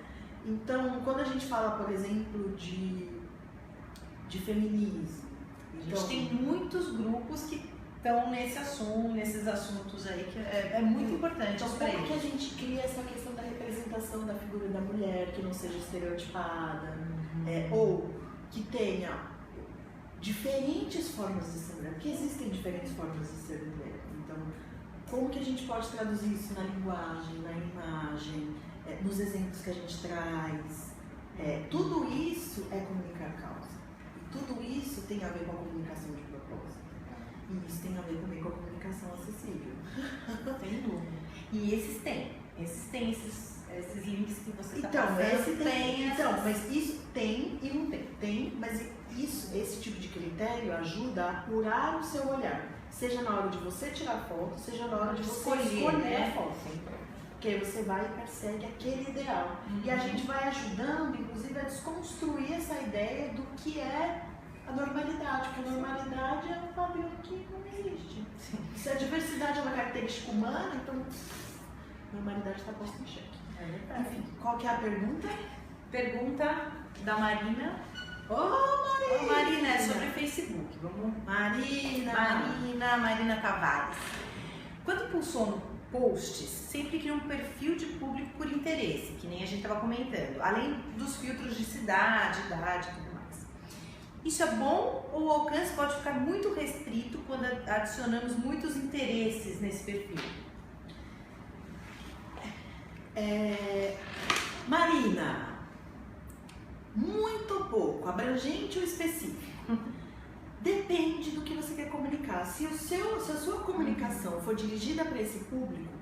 Então, quando a gente fala, por exemplo, de feminismo...
A gente tem muitos grupos que estão nesses assuntos aí, que é muito importante.
Então, como que a gente cria essa questão da representação da figura da mulher, que não seja estereotipada, ou que tenha diferentes formas de ser mulher, porque existem diferentes formas de ser mulher. Então, como que a gente pode traduzir isso na linguagem, na imagem, nos exemplos que a gente traz? Tudo isso é comunicar causa. E tudo isso tem a ver com a comunicação de propósito. E isso tem a ver também com a comunicação acessível.
Sem dúvida. E esses links que você está
passando.
Então,
mas isso tem e não tem. Tem, mas esse tipo de critério ajuda a apurar o seu olhar. Seja na hora de você tirar foto, seja na hora de você escolher a foto. Porque aí você vai e persegue aquele ideal. E a gente vai ajudando, inclusive, a desconstruir essa ideia do que é a normalidade, porque a normalidade é um padrão que não existe. Sim. Se a diversidade é uma característica humana, então a normalidade está posta em xeque. Enfim, qual que é a pergunta?
Pergunta da Marina. Marina, é sobre Facebook. Vamos. Marina Tavares. Quando impulsiono posts, sempre crio um perfil de público por interesse, que nem a gente estava comentando, além dos filtros de cidade, idade e tudo mais. Isso é bom ou o alcance pode ficar muito restrito quando adicionamos muitos interesses nesse perfil?
Marina, muito pouco, abrangente ou específico. Depende do que você quer comunicar. Se a sua comunicação for dirigida para esse público,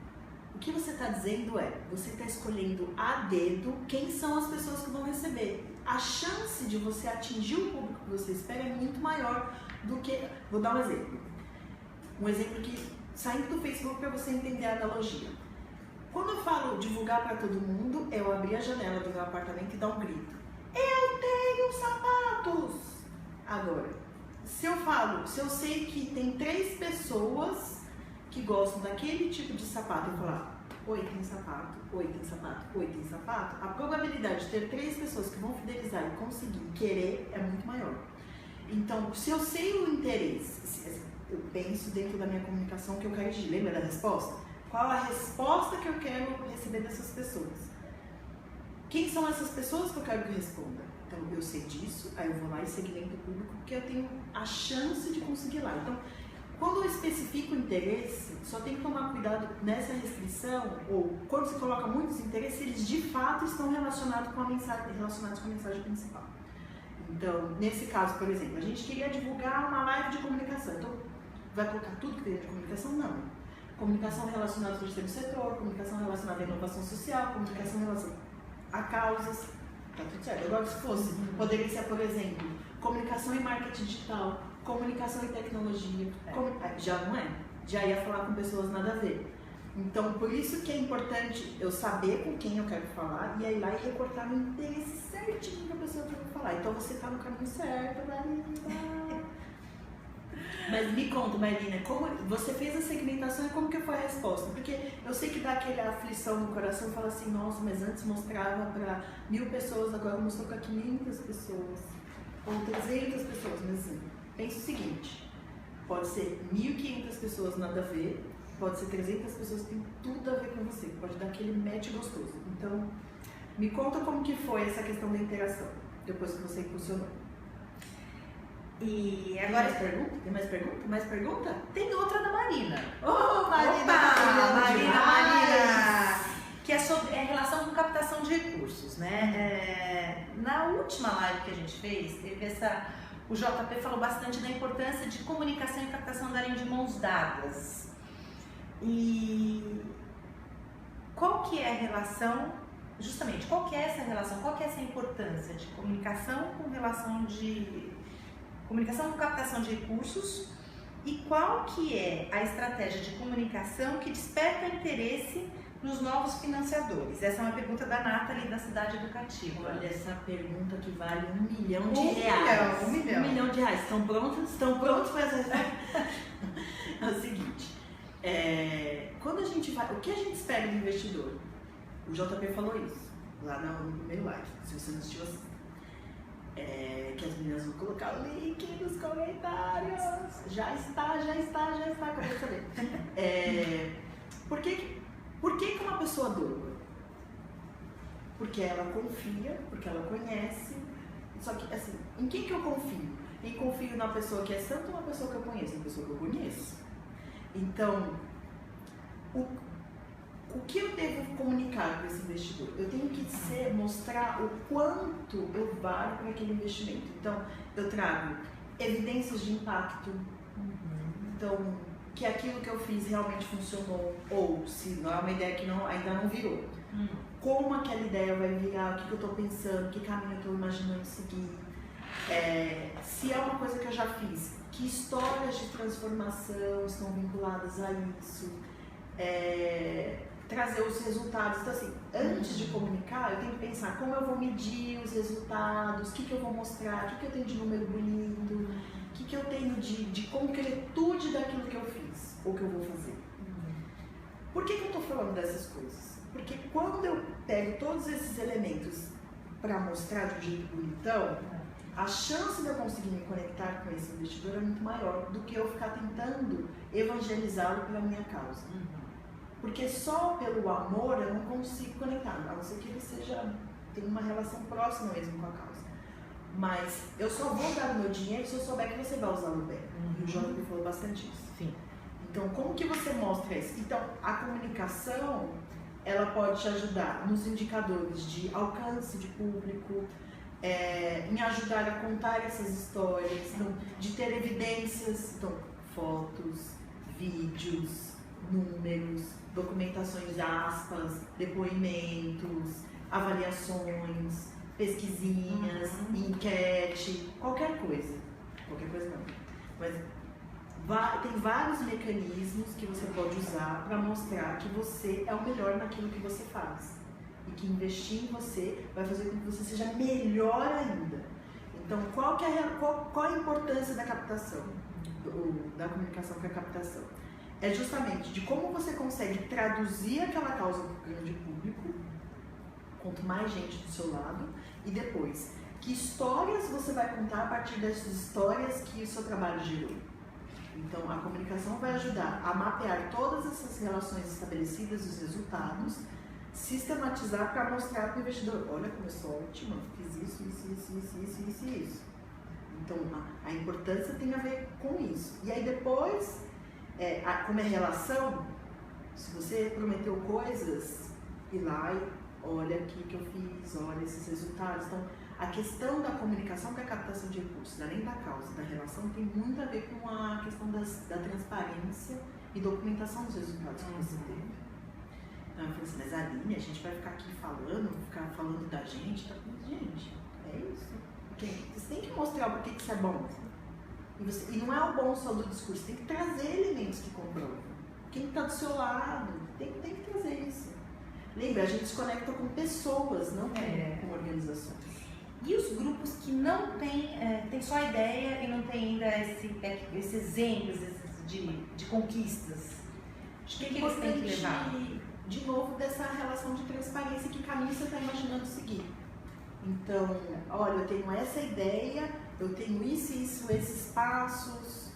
o que você está dizendo você está escolhendo a dedo quem são as pessoas que vão receber. A chance de você atingir o público que você espera é muito maior do que... Vou dar um exemplo. Um exemplo que, saindo do Facebook para você entender a analogia. Quando eu falo divulgar para todo mundo, eu abrir a janela do meu apartamento e dar um grito. Eu tenho sapatos! Agora, se eu sei que tem 3 pessoas que gostam daquele tipo de sapato, eu falar, oi, tem sapato, oi, tem sapato, oi, tem sapato, a probabilidade de ter 3 pessoas que vão fidelizar e conseguir querer é muito maior. Então, se eu sei o interesse, eu penso dentro da minha comunicação que eu quero dizer, lembra da resposta? Qual a resposta que eu quero receber dessas pessoas? Quem são essas pessoas que eu quero que responda? Então, eu sei disso, aí eu vou lá e segmento o público, porque eu tenho a chance de conseguir lá. Então, quando eu especifico o interesse, só tem que tomar cuidado nessa restrição, ou quando se coloca muitos interesses, eles de fato estão relacionados com a mensagem principal. Então, nesse caso, por exemplo, a gente queria divulgar uma live de comunicação. Então, vai colocar tudo que tem de comunicação? Não. Comunicação relacionada ao terceiro setor, comunicação relacionada à inovação social, comunicação relacionada a causas, tá tudo certo. Agora, se fosse, poderia ser, por exemplo, comunicação e marketing digital, comunicação e tecnologia, já não é. Já ia falar com pessoas nada a ver. Então, por isso que é importante eu saber com quem eu quero falar e aí ir lá e recortar no interesse certinho que a pessoa quer falar. Então, você tá no caminho certo, Marina. Mas me conta, Marina, como você fez a segmentação e como que foi a resposta? Porque eu sei que dá aquela aflição no coração e fala assim, nossa, mas antes mostrava para 1000 pessoas, agora mostrou para 500 pessoas, ou 300 pessoas, mas assim, pensa o seguinte, pode ser 1.500 pessoas nada a ver, pode ser 300 pessoas que têm tudo a ver com você, pode dar aquele match gostoso. Então, me conta como que foi essa questão da interação, depois que você impulsionou.
E agora...
Tem mais pergunta? Mais pergunta?
Tem outra da Marina.
Marina!
Marina! Que é sobre a relação com captação de recursos, né? Na última live que a gente fez, teve o JP falou bastante da importância de comunicação e captação andarem de mãos dadas. E qual que é a relação, justamente, qual que é essa relação, qual que é essa importância de comunicação com captação de recursos E qual que é a estratégia de comunicação que desperta interesse nos novos financiadores? Essa é uma pergunta da Nathalie, da Cidade Educativa.
Olha, essa pergunta que vale R$1 milhão. R$1 milhão. R$1 milhão. Estão prontos? Estão prontos para essa resposta? É o seguinte, quando a gente vai, o que a gente espera do investidor? O JP falou isso lá no primeiro live, se você não assistiu, que as meninas vão colocar o link nos comentários. Já está, acabei de saber. Por que uma pessoa doa? Porque ela confia, porque ela conhece. Só que, assim, em quem que eu confio? Eu confio na pessoa que é santa ou na pessoa que eu conheço? Na pessoa que eu conheço. Então, o que eu devo comunicar para esse investidor? Eu tenho que mostrar o quanto eu valho para aquele investimento. Então, eu trago evidências de impacto. Então, que aquilo que eu fiz realmente funcionou, ou se não é uma ideia que ainda não virou. Como aquela ideia vai virar, o que eu estou pensando, que caminho eu estou imaginando seguir. Se é uma coisa que eu já fiz, que histórias de transformação estão vinculadas a isso. Trazer os resultados. Então, assim, antes de comunicar, eu tenho que pensar como eu vou medir os resultados, o que eu vou mostrar, o que eu tenho de número bonito, o que eu tenho de concretude daquilo que eu fiz ou que eu vou fazer. Por que eu estou falando dessas coisas? Porque quando eu pego todos esses elementos para mostrar de um jeito bonitão, a chance de eu conseguir me conectar com esse investidor é muito maior do que eu ficar tentando evangelizá-lo pela minha causa. Porque só pelo amor eu não consigo conectar, a não ser que ele tenha uma relação próxima mesmo com a causa. Mas eu só vou dar o meu dinheiro se eu souber que você vai usá-lo bem. E o JP falou bastante isso.
Sim.
Então, como que você mostra isso? Então, a comunicação, ela pode te ajudar nos indicadores de alcance de público, em ajudar a contar essas histórias, então, de ter evidências, então, fotos, vídeos, números, documentações, aspas, depoimentos, avaliações, pesquisinhas, enquete, qualquer coisa não. Mas tem vários mecanismos que você pode usar para mostrar que você é o melhor naquilo que você faz e que investir em você vai fazer com que você seja melhor ainda. Então, qual a importância da captação, da comunicação com a captação? É justamente de como você consegue traduzir aquela causa para o grande público, quanto mais gente do seu lado, e depois, que histórias você vai contar a partir dessas histórias que o seu trabalho gerou. Então, a comunicação vai ajudar a mapear todas essas relações estabelecidas, os resultados, sistematizar para mostrar para o investidor, olha como eu sou ótima, fiz isso. Então, a importância tem a ver com isso. E aí depois, como é relação, se você prometeu coisas, ir lá e olha aqui que eu fiz, olha esses resultados. Então, a questão da comunicação com a captação de recursos, além da causa, da relação, tem muito a ver com a questão da transparência e documentação dos resultados que você teve. Então, eu falei assim, mas Aline, a gente vai ficar aqui ficar falando da gente, tá? Gente, é isso. Porque você tem que mostrar por que isso é bom. E não é o bom só do discurso, você tem que trazer elementos que comprovam. Quem está do seu lado tem que trazer isso. Lembra, a gente se conecta com pessoas, não com organizações.
E os grupos que não tem só a ideia e não tem ainda esses exemplos de conquistas? O que eles têm que levar?
De novo, dessa relação de transparência, que caminho você está imaginando seguir. Então, olha, eu tenho essa ideia, eu tenho isso, esses passos,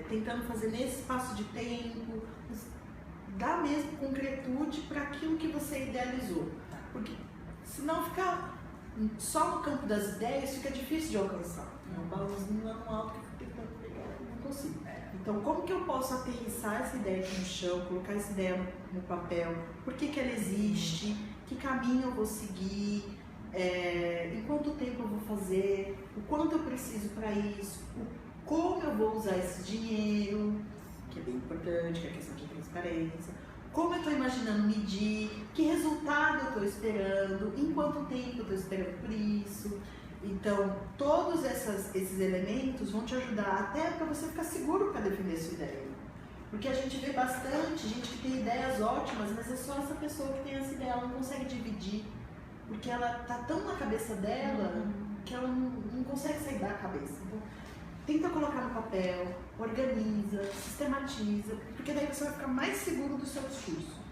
tentando fazer nesse espaço de tempo, dá mesmo concretude para aquilo que você idealizou. Porque senão ficar só no campo das ideias fica difícil de alcançar. Um balãozinho lá no alto que eu tentando pegar, não consigo. Então, como que eu posso aterrissar essa ideia aqui no chão, colocar essa ideia no papel? Por que ela existe? Que caminho eu vou seguir? Em quanto tempo eu vou fazer? O quanto eu preciso para isso? Como eu vou usar esse dinheiro? Que é bem importante, que é a questão de transparência. Como eu estou imaginando medir? Que resultado eu estou esperando? Em quanto tempo eu estou esperando por isso? Então, todos esses elementos vão te ajudar até para você ficar seguro para defender sua ideia. Porque a gente vê bastante gente que tem ideias ótimas, mas é só essa pessoa que tem essa ideia, ela não consegue dividir. Porque ela tá tão na cabeça dela que ela não consegue sair da cabeça. Então, tenta colocar no papel, organiza, sistematiza, porque daí você vai ficar mais seguro do seu discurso.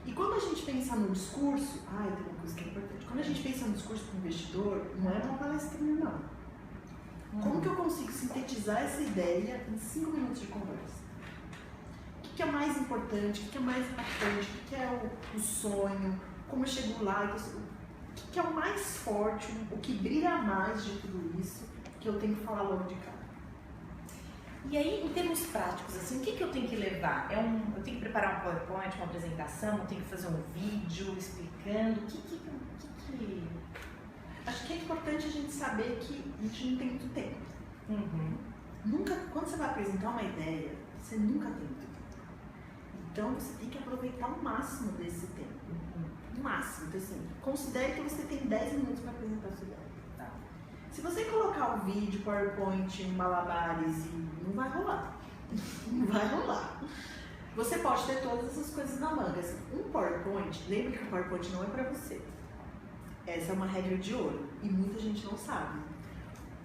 E quando a gente pensa no discurso, tem uma coisa que é importante, quando a gente pensa no discurso para o investidor, não é uma palestrinha não. Como que eu consigo sintetizar essa ideia em 5 minutos de conversa? O que é mais importante, o que é mais impactante, o que é o sonho, como eu chego lá, o que é o mais forte, o que brilha mais de tudo isso, que eu tenho que falar logo de cara.
E aí, em termos práticos, assim, o que eu tenho que levar? Eu tenho que preparar um PowerPoint, uma apresentação, eu tenho que fazer um vídeo explicando, o que...
Acho que é importante a gente saber que a gente não tem muito tempo. Nunca, quando você vai apresentar uma ideia, você nunca tem muito tempo. Então, você tem que aproveitar o máximo desse tempo. O máximo. Então, assim, considere que você tem 10 minutos para apresentar a sua ideia. Se você colocar um vídeo, PowerPoint, malabares, não vai rolar. Não vai rolar. Você pode ter todas essas coisas na manga. Assim, um PowerPoint, lembre que o PowerPoint não é para você. Essa é uma regra de ouro e muita gente não sabe.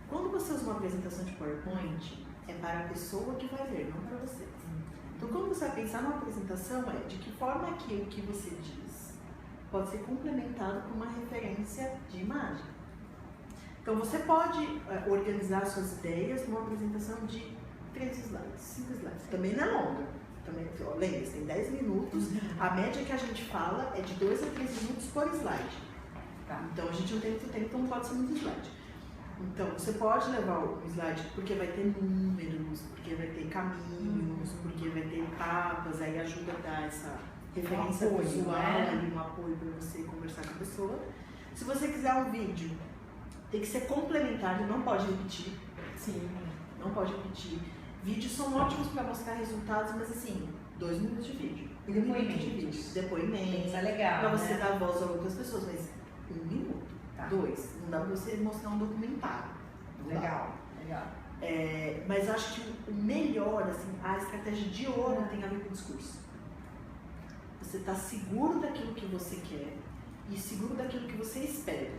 Quando você usa uma apresentação de PowerPoint, é para a pessoa que vai ver, não para você. Então, quando você vai pensar numa apresentação, é de que forma que o que você diz pode ser complementado com uma referência de imagem. Então, você pode organizar suas ideias numa apresentação de 3 slides, 5 slides. Também não é longa. Lembre-se, tem 10 minutos. A média que a gente fala é de 2 a 3 minutos por slide. Então, a gente não tem muito tempo, então não pode ser muito slide. Então, você pode levar um slide porque vai ter números, porque vai ter caminhos, porque vai ter etapas, aí ajuda a dar essa referência visual, um apoio para você conversar com a pessoa. Se você quiser um vídeo, tem que ser complementar, não pode repetir.
Sim.
Não pode repetir. Vídeos são ótimos para mostrar resultados, mas assim, 2 minutos de vídeo.
Depoimentos.
Depoimentos.
É legal.
Para você dar voz a outras pessoas, mas 1 minuto. 2. Não dá pra você mostrar um documentário.
Legal.
Mas acho que o melhor, assim, a estratégia de ouro tem a ver com o discurso. Você tá seguro daquilo que você quer e seguro daquilo que você espera.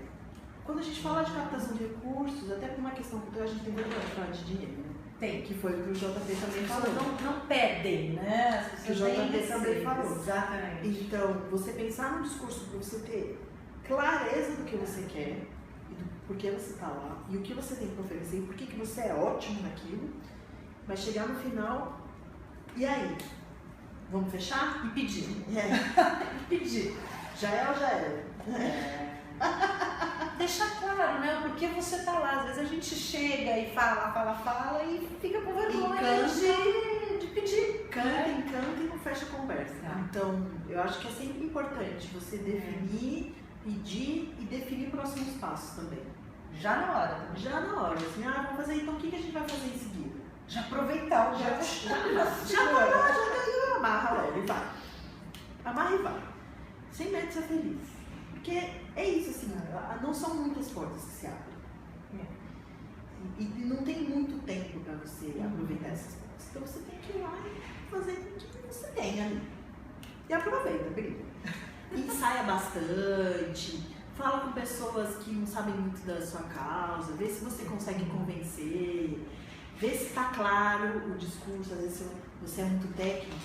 Quando a gente fala de captação de recursos, até por uma questão cultural, a gente tem vergonha de falar de dinheiro, né?
Tem.
Que foi o que o JP também falou.
Não pedem, né? As pessoas
o JP também falou.
Exatamente.
Então, você pensar no discurso para você ter clareza do que você quer, e do porquê você está lá, e o que você tem para oferecer, e por que você é ótimo naquilo, vai chegar no final, e aí? Vamos fechar?
E pedir.
E pedir. Já é ou já é?
Deixar claro, né? Porque você está lá. Às vezes a gente chega e fala e fica com vergonha de pedir.
Canta e não fecha a conversa. Então, eu acho que é sempre importante você definir, pedir e definir próximos passos também.
Já na hora.
Já na hora. Assim, vamos fazer, então o que a gente vai fazer em seguida?
Já aproveitar.
Já amarra logo e vai. Amarra e vai. Sem medo de ser feliz. Porque é isso, assim, não são muitas portas que se abrem. E não tem muito tempo para você aproveitar essas portas. Então você tem que ir lá e fazer o que você tem ali. E aproveita, brilha. Ensaia bastante, fala com pessoas que não sabem muito da sua causa, vê se você consegue convencer, vê se está claro o discurso. Às vezes você é muito técnico,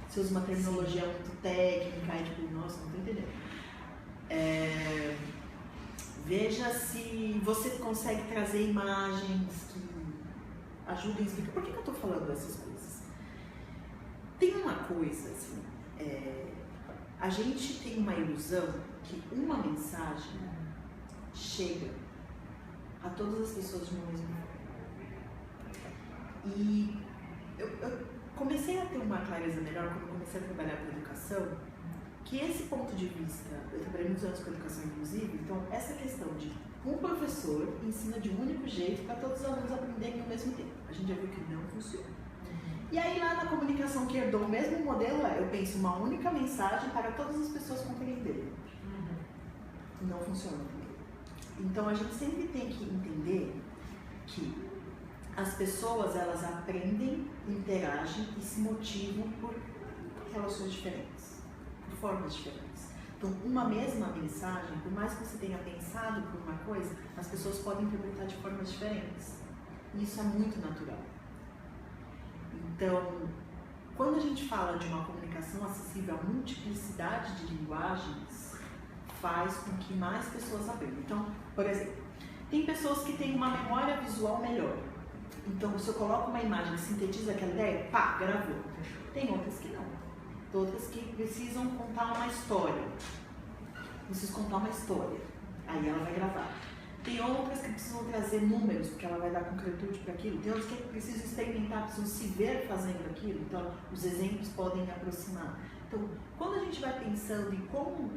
você usa uma terminologia muito técnica, e tipo, nossa, não estou entendendo. Veja se você consegue trazer imagens que ajudem a explicar. Por que eu estou falando dessas coisas? Tem uma coisa, assim, a gente tem uma ilusão que uma mensagem chega a todas as pessoas de uma mesma forma. E eu comecei a ter uma clareza melhor quando eu comecei a trabalhar com educação, que esse ponto de vista, eu trabalhei muitos anos com educação inclusiva, então essa questão de um professor ensina de um único jeito para todos os alunos aprenderem ao mesmo tempo. A gente já viu que não funciona. E aí lá na comunicação que herdou o mesmo modelo eu penso uma única mensagem para todas as pessoas compreenderem. Não funciona. Então a gente sempre tem que entender que as pessoas, elas aprendem, interagem e se motivam por relações diferentes, por formas diferentes. Então, uma mesma mensagem, por mais que você tenha pensado por uma coisa, as pessoas podem interpretar de formas diferentes. E isso é muito natural. Então, quando a gente fala de uma comunicação acessível à multiplicidade de linguagens, faz com que mais pessoas aprendam. Então, por exemplo, tem pessoas que têm uma memória visual melhor. Então, se eu coloco uma imagem que sintetiza aquela ideia, pá, gravou. Tem outras que não. Tem outras que precisam contar uma história. Preciso contar uma história. Aí ela vai gravar. Tem outras que precisam trazer números, porque ela vai dar concretude para aquilo. Tem outras que precisam experimentar, precisam se ver fazendo aquilo. Então, os exemplos podem aproximar. Então, quando a gente vai pensando em como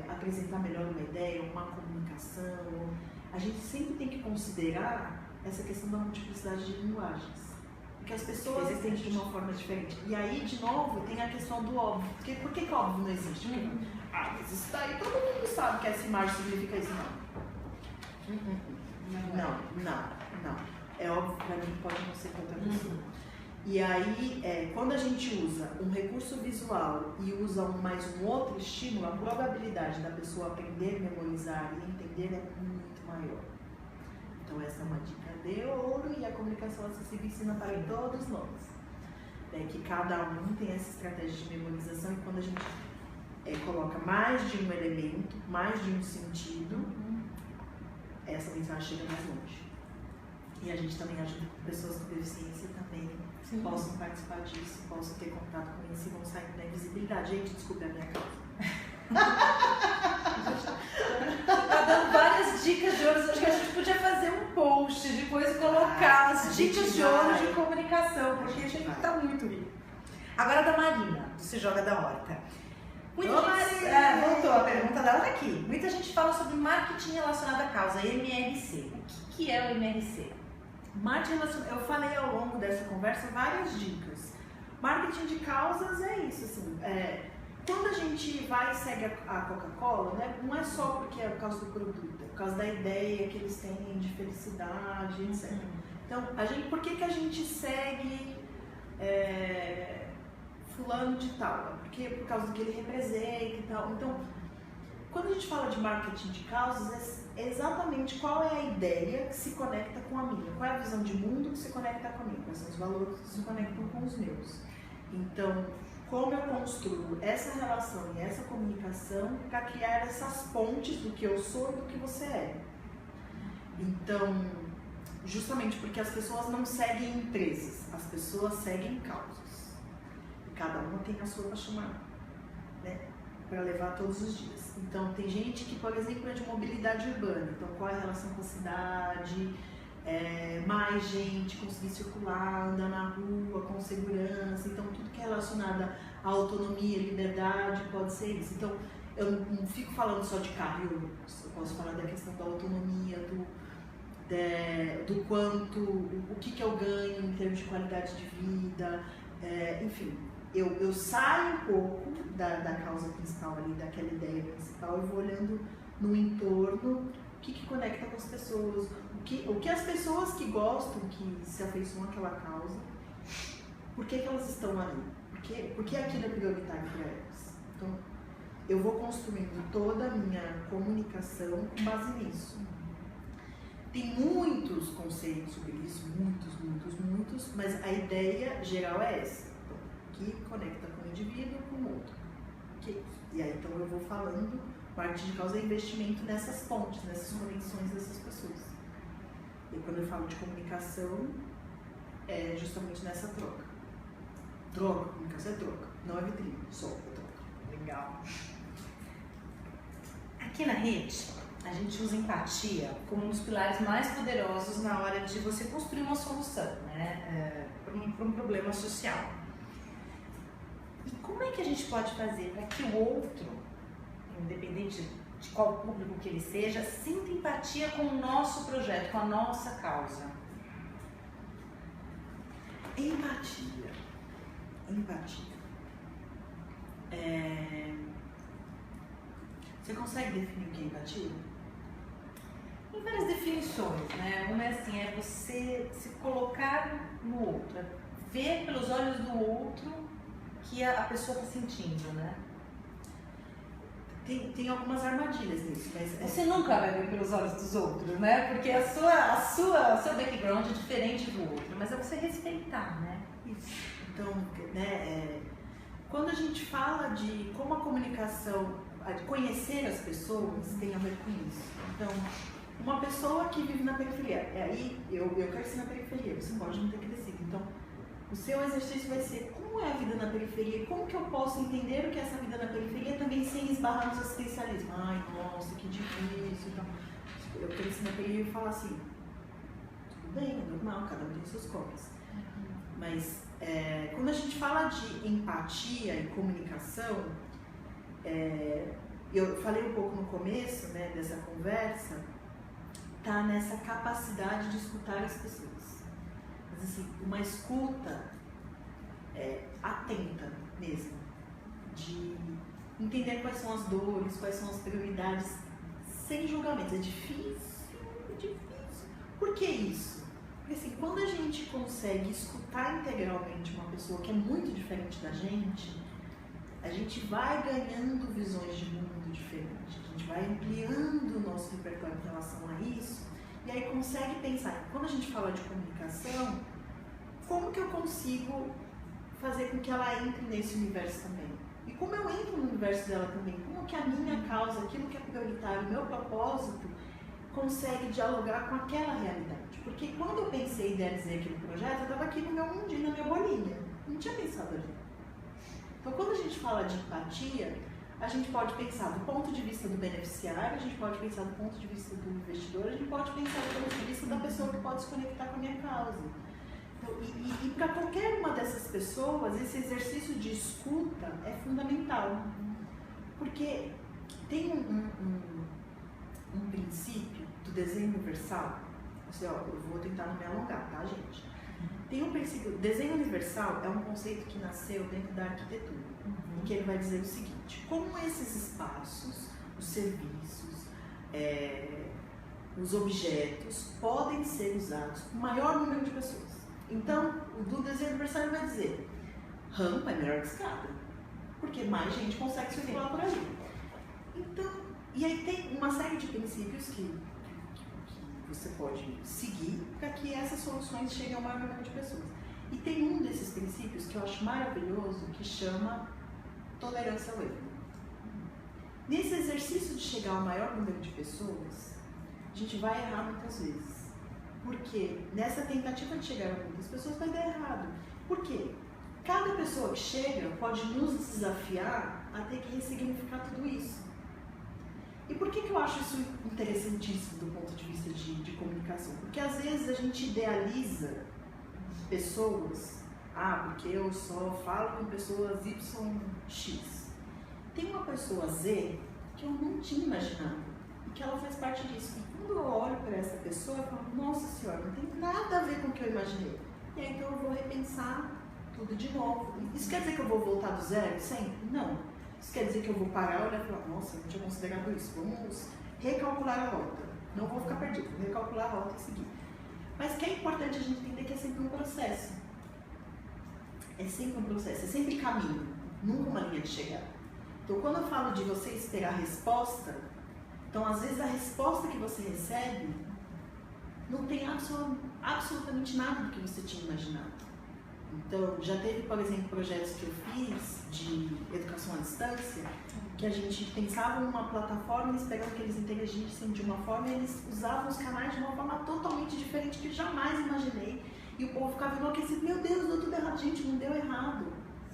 apresentar melhor uma ideia, uma comunicação, a gente sempre tem que considerar essa questão da multiplicidade de linguagens. Porque as pessoas entendem de uma forma diferente. E aí, de novo, tem a questão do óbvio. Porque, por que óbvio não existe? Porque, mas isso daí todo mundo sabe que essa imagem significa isso. Não. É óbvio que para mim pode não ser para outra pessoa. E aí, quando a gente usa um recurso visual e usa mais um outro estímulo, a probabilidade da pessoa aprender, memorizar e entender é muito maior. Então essa é uma dica de ouro e a comunicação acessível ensina para todos nós. Que cada um tem essa estratégia de memorização e quando a gente coloca mais de um elemento, mais de um sentido, essa mensagem chega mais longe. E a gente também ajuda pessoas com deficiência também possam participar disso, possam ter contato com isso e vão sair da invisibilidade. Gente, desculpa a minha causa.
Tá dando várias dicas de ouro. Acho que a gente podia fazer um post depois e colocar as dicas de ouro de comunicação, porque a gente tá muito rico. Agora da Marina, do Se Joga da Horta. Voltou, a pergunta dela tá aqui. Muita gente fala sobre marketing relacionado à causa, MRC. O que é o MRC?
Marketing relacionado, eu falei ao longo dessa conversa várias dicas. Marketing de causas é isso, assim, quando a gente vai e segue a Coca-Cola, né, não é só porque é por causa do produto, é por causa da ideia que eles têm de felicidade, etc. Então, por que a gente segue fulano de tal? Porque por causa do que ele representa e tal. Então, quando a gente fala de marketing de causas, é exatamente qual é a ideia que se conecta com a minha, qual é a visão de mundo que se conecta com a minha, quais são os valores que se conectam com os meus. Então, como eu construo essa relação e essa comunicação para criar essas pontes do que eu sou e do que você é. Então, justamente porque as pessoas não seguem empresas, as pessoas seguem causas. E cada uma tem a sua para chamar, né? Para levar todos os dias. Então, tem gente que, por exemplo, é de mobilidade urbana. Então, qual é a relação com a cidade? Mais gente conseguir circular, andar na rua com segurança. Então, tudo que é relacionado à autonomia, liberdade, pode ser isso. Então, eu não fico falando só de carro, eu posso falar da questão da autonomia, do quanto, o que eu ganho em termos de qualidade de vida, enfim. Eu saio um pouco da causa principal ali, daquela ideia principal, e vou olhando no entorno, o que conecta com as pessoas, o que as pessoas que gostam, que se afeiçoam àquela causa, por que elas estão ali, por que aquilo é prioritário para elas. Então, eu vou construindo toda a minha comunicação com base nisso. Tem muitos conceitos sobre isso, muitos, mas a ideia geral é essa. Que conecta com o indivíduo com o outro. E aí, então, eu vou falando, parte de causa é investimento nessas pontes, nessas conexões dessas pessoas. E quando eu falo de comunicação, é justamente nessa troca. Comunicação é troca, não é vitrine, só é troca.
Legal. Aqui na rede, a gente usa empatia como um dos pilares mais poderosos na hora de você construir uma solução, né, para um problema social. E como é que a gente pode fazer para que o outro, independente de qual público que ele seja, sinta empatia com o nosso projeto, com a nossa causa?
Empatia. Você consegue definir o que é empatia?
Tem várias definições, né? Uma é assim, é você se colocar no outro, é ver pelos olhos do outro que a pessoa está sentindo, né?
Tem algumas armadilhas nisso, mas
você nunca vai ver pelos olhos dos outros, né? Porque o seu background é diferente do outro, mas é você respeitar, né?
Isso. Então, né, quando a gente fala de como a comunicação, de conhecer as pessoas, tem a ver com isso. Então, uma pessoa que vive na periferia, aí eu cresci na periferia, você pode não ter crescido. Então, o seu exercício vai ser como é a vida na periferia, como que eu posso entender o que é essa vida na periferia também sem esbarrar no assistencialismo. Ai, nossa, que difícil. Então, eu cresci na periferia e falo assim, tudo bem, é normal, cada um tem seus corpos. Mas quando a gente fala de empatia e comunicação, eu falei um pouco no começo, né, dessa conversa, tá nessa capacidade de escutar as pessoas. Mas assim, uma escuta atenta mesmo, de entender quais são as dores, quais são as prioridades, sem julgamentos. É difícil. Por que isso? Porque assim, quando a gente consegue escutar integralmente uma pessoa que é muito diferente da gente, a gente vai ganhando visões de mundo diferentes, a gente vai ampliando o nosso repertório em relação a isso, e aí consegue pensar, quando a gente fala de comunicação, como que eu consigo fazer com que ela entre nesse universo também? E como eu entro no universo dela também? Como que a minha causa, aquilo que é prioritário, o meu propósito, consegue dialogar com aquela realidade? Porque quando eu pensei em idealizar aquele projeto, eu estava aqui no meu mundinho, na minha bolinha, não tinha pensado ali. Então, quando a gente fala de empatia, a gente pode pensar do ponto de vista do beneficiário, a gente pode pensar do ponto de vista do investidor, a gente pode pensar do ponto de vista da pessoa que pode se conectar com a minha causa. Então, e para qualquer uma dessas pessoas, esse exercício de escuta é fundamental. Porque tem um princípio do desenho universal, assim, ó, eu vou tentar não me alongar, tá, gente? Tem um princípio, desenho universal é um conceito que nasceu dentro da arquitetura, em que ele vai dizer o seguinte: como esses espaços, os serviços, os objetos podem ser usados por maior número de pessoas. Então, o do desenho universal vai dizer, rampa é melhor que escada, porque mais gente consegue circular por ali. Então, e aí tem uma série de princípios que você pode seguir para que essas soluções cheguem ao maior número de pessoas. E tem um desses princípios que eu acho maravilhoso, que chama tolerância ao erro. Nesse exercício de chegar ao maior número de pessoas, a gente vai errar muitas vezes. Porque nessa tentativa de chegar a muitas pessoas vai dar errado. Por quê? Cada pessoa que chega pode nos desafiar a ter que ressignificar tudo isso. E por que eu acho isso interessantíssimo do ponto de vista de comunicação? Porque às vezes a gente idealiza pessoas, porque eu só falo com pessoas YX. Tem uma pessoa Z que eu não tinha imaginado e que ela faz parte disso. E quando eu olho para essa pessoa, eu falo, nossa senhora, não tem nada a ver com o que eu imaginei. E aí então eu vou repensar tudo de novo. Isso quer dizer que eu vou voltar do zero sempre? Não. Isso quer dizer que eu vou parar, olhar e falar, nossa, eu não tinha considerado isso, vamos recalcular a rota. Não vou ficar perdido, vou recalcular a rota e seguir. Mas que é importante a gente entender que é sempre um processo. É sempre um processo, é sempre caminho, nunca uma linha de chegada. Então, quando eu falo de você esperar a resposta, então às vezes a resposta que você recebe não tem absolutamente nada do que você tinha imaginado. Então, já teve, por exemplo, projetos que eu fiz de educação à distância, que a gente pensava numa plataforma esperando que eles interagissem de uma forma e eles usavam os canais de uma forma totalmente diferente que eu jamais imaginei. E o povo ficava enlouquecido, meu Deus, deu tudo errado. Gente, não deu errado.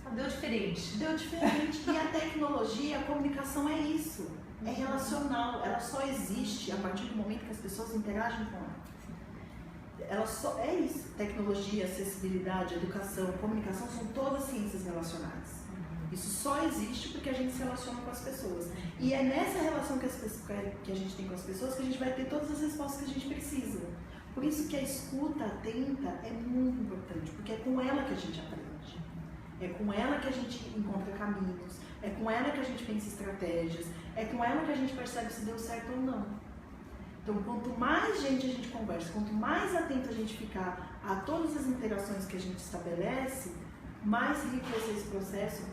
Só deu diferente.
Deu diferente. E a tecnologia, a comunicação é isso. É relacional. Ela só existe a partir do momento que as pessoas interagem com ela. Ela só é isso. Tecnologia, acessibilidade, educação, comunicação são todas ciências relacionais. Isso só existe porque a gente se relaciona com as pessoas. E é nessa relação que a gente tem com as pessoas que a gente vai ter todas as respostas que a gente precisa. Por isso que a escuta atenta é muito importante, porque é com ela que a gente aprende. É com ela que a gente encontra caminhos, é com ela que a gente pensa estratégias, é com ela que a gente percebe se deu certo ou não. Então, quanto mais gente a gente conversa, quanto mais atento a gente ficar a todas as interações que a gente estabelece, mais rico vai ser esse processo,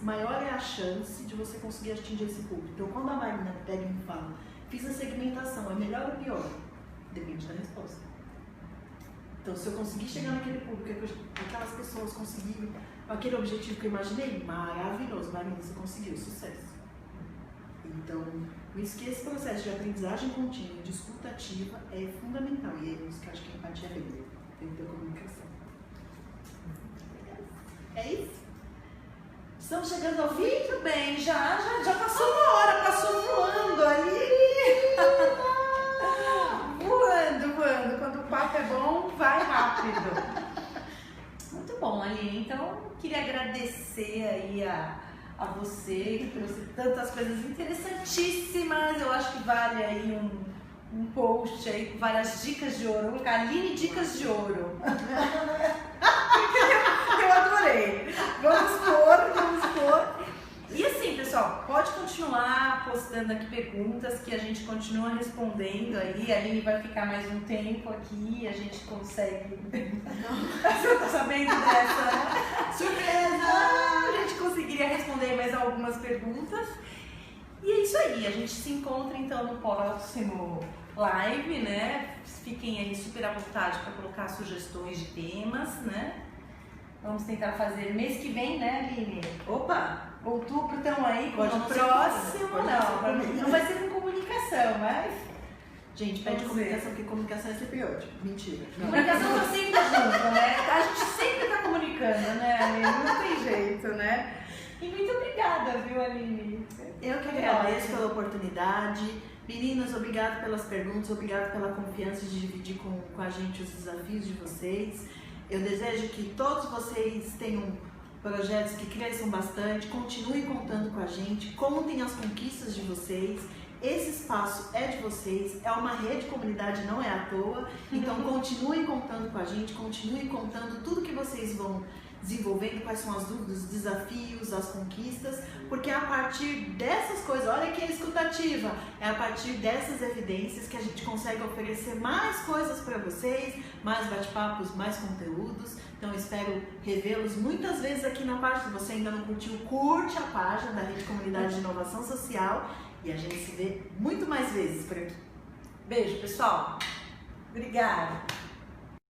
maior é a chance de você conseguir atingir esse público. Então, quando a Marina pega e me fala, fiz a segmentação, é melhor ou pior? Depende da resposta. Então, se eu conseguir chegar naquele público, aquelas pessoas conseguiram aquele objetivo que eu imaginei, maravilhoso, Marina, você conseguiu, sucesso. Então, por isso que esse processo de aprendizagem contínua, de escuta ativa, é fundamental. E é isso que eu acho que a empatia é bem, dentro da comunicação. É isso? Estamos chegando ao fim?
Muito bem, já passou uma hora, passou voando ali. voando. Quando o papo é bom, vai rápido. Muito bom, Aline. Então, queria agradecer aí a você, que trouxe tantas coisas interessantíssimas. Eu acho que vale aí um post aí com várias dicas de ouro. Vou colocar Aline Dicas de Ouro. Eu adorei. Vamos pôr. E assim, pessoal, pode continuar postando aqui perguntas que a gente continua respondendo aí. A Aline vai ficar mais um tempo aqui, a gente consegue. Você tá sabendo dessa, né?
Surpresa!
A gente conseguiria responder mais algumas perguntas. E é isso aí, a gente se encontra então no próximo live, né? Fiquem aí super à vontade para colocar sugestões de temas, né? Vamos tentar fazer mês que vem, né, Aline?
Opa!
Outubro estão aí,
pode
no próximo não vai ser com comunicação, mas...
Gente, pede comunicação, porque comunicação é sempre ótimo. Mentira. Não.
Comunicação tá sempre junto, né? A gente sempre tá comunicando, né, Aline? Não tem jeito, né? E muito obrigada, viu, Aline?
Eu que agradeço pela oportunidade. Meninas, obrigado pelas perguntas, obrigado pela confiança de dividir com a gente os desafios de vocês. Eu desejo que todos vocês tenham projetos que cresçam bastante, continuem contando com a gente, contem as conquistas de vocês. Esse espaço é de vocês, é uma rede comunidade, não é à toa. Então continuem contando com a gente, continuem contando tudo que vocês vão desenvolvendo, quais são as dúvidas, os desafios, as conquistas, porque é a partir dessas coisas, olha que é escutativa, é a partir dessas evidências que a gente consegue oferecer mais coisas para vocês, mais bate-papos, mais conteúdos. Então eu espero revê-los muitas vezes aqui na página. Se você ainda não curtiu, curte a página da Rede Comunidade de Inovação Social e a gente se vê muito mais vezes por aqui.
Beijo, pessoal. Obrigada.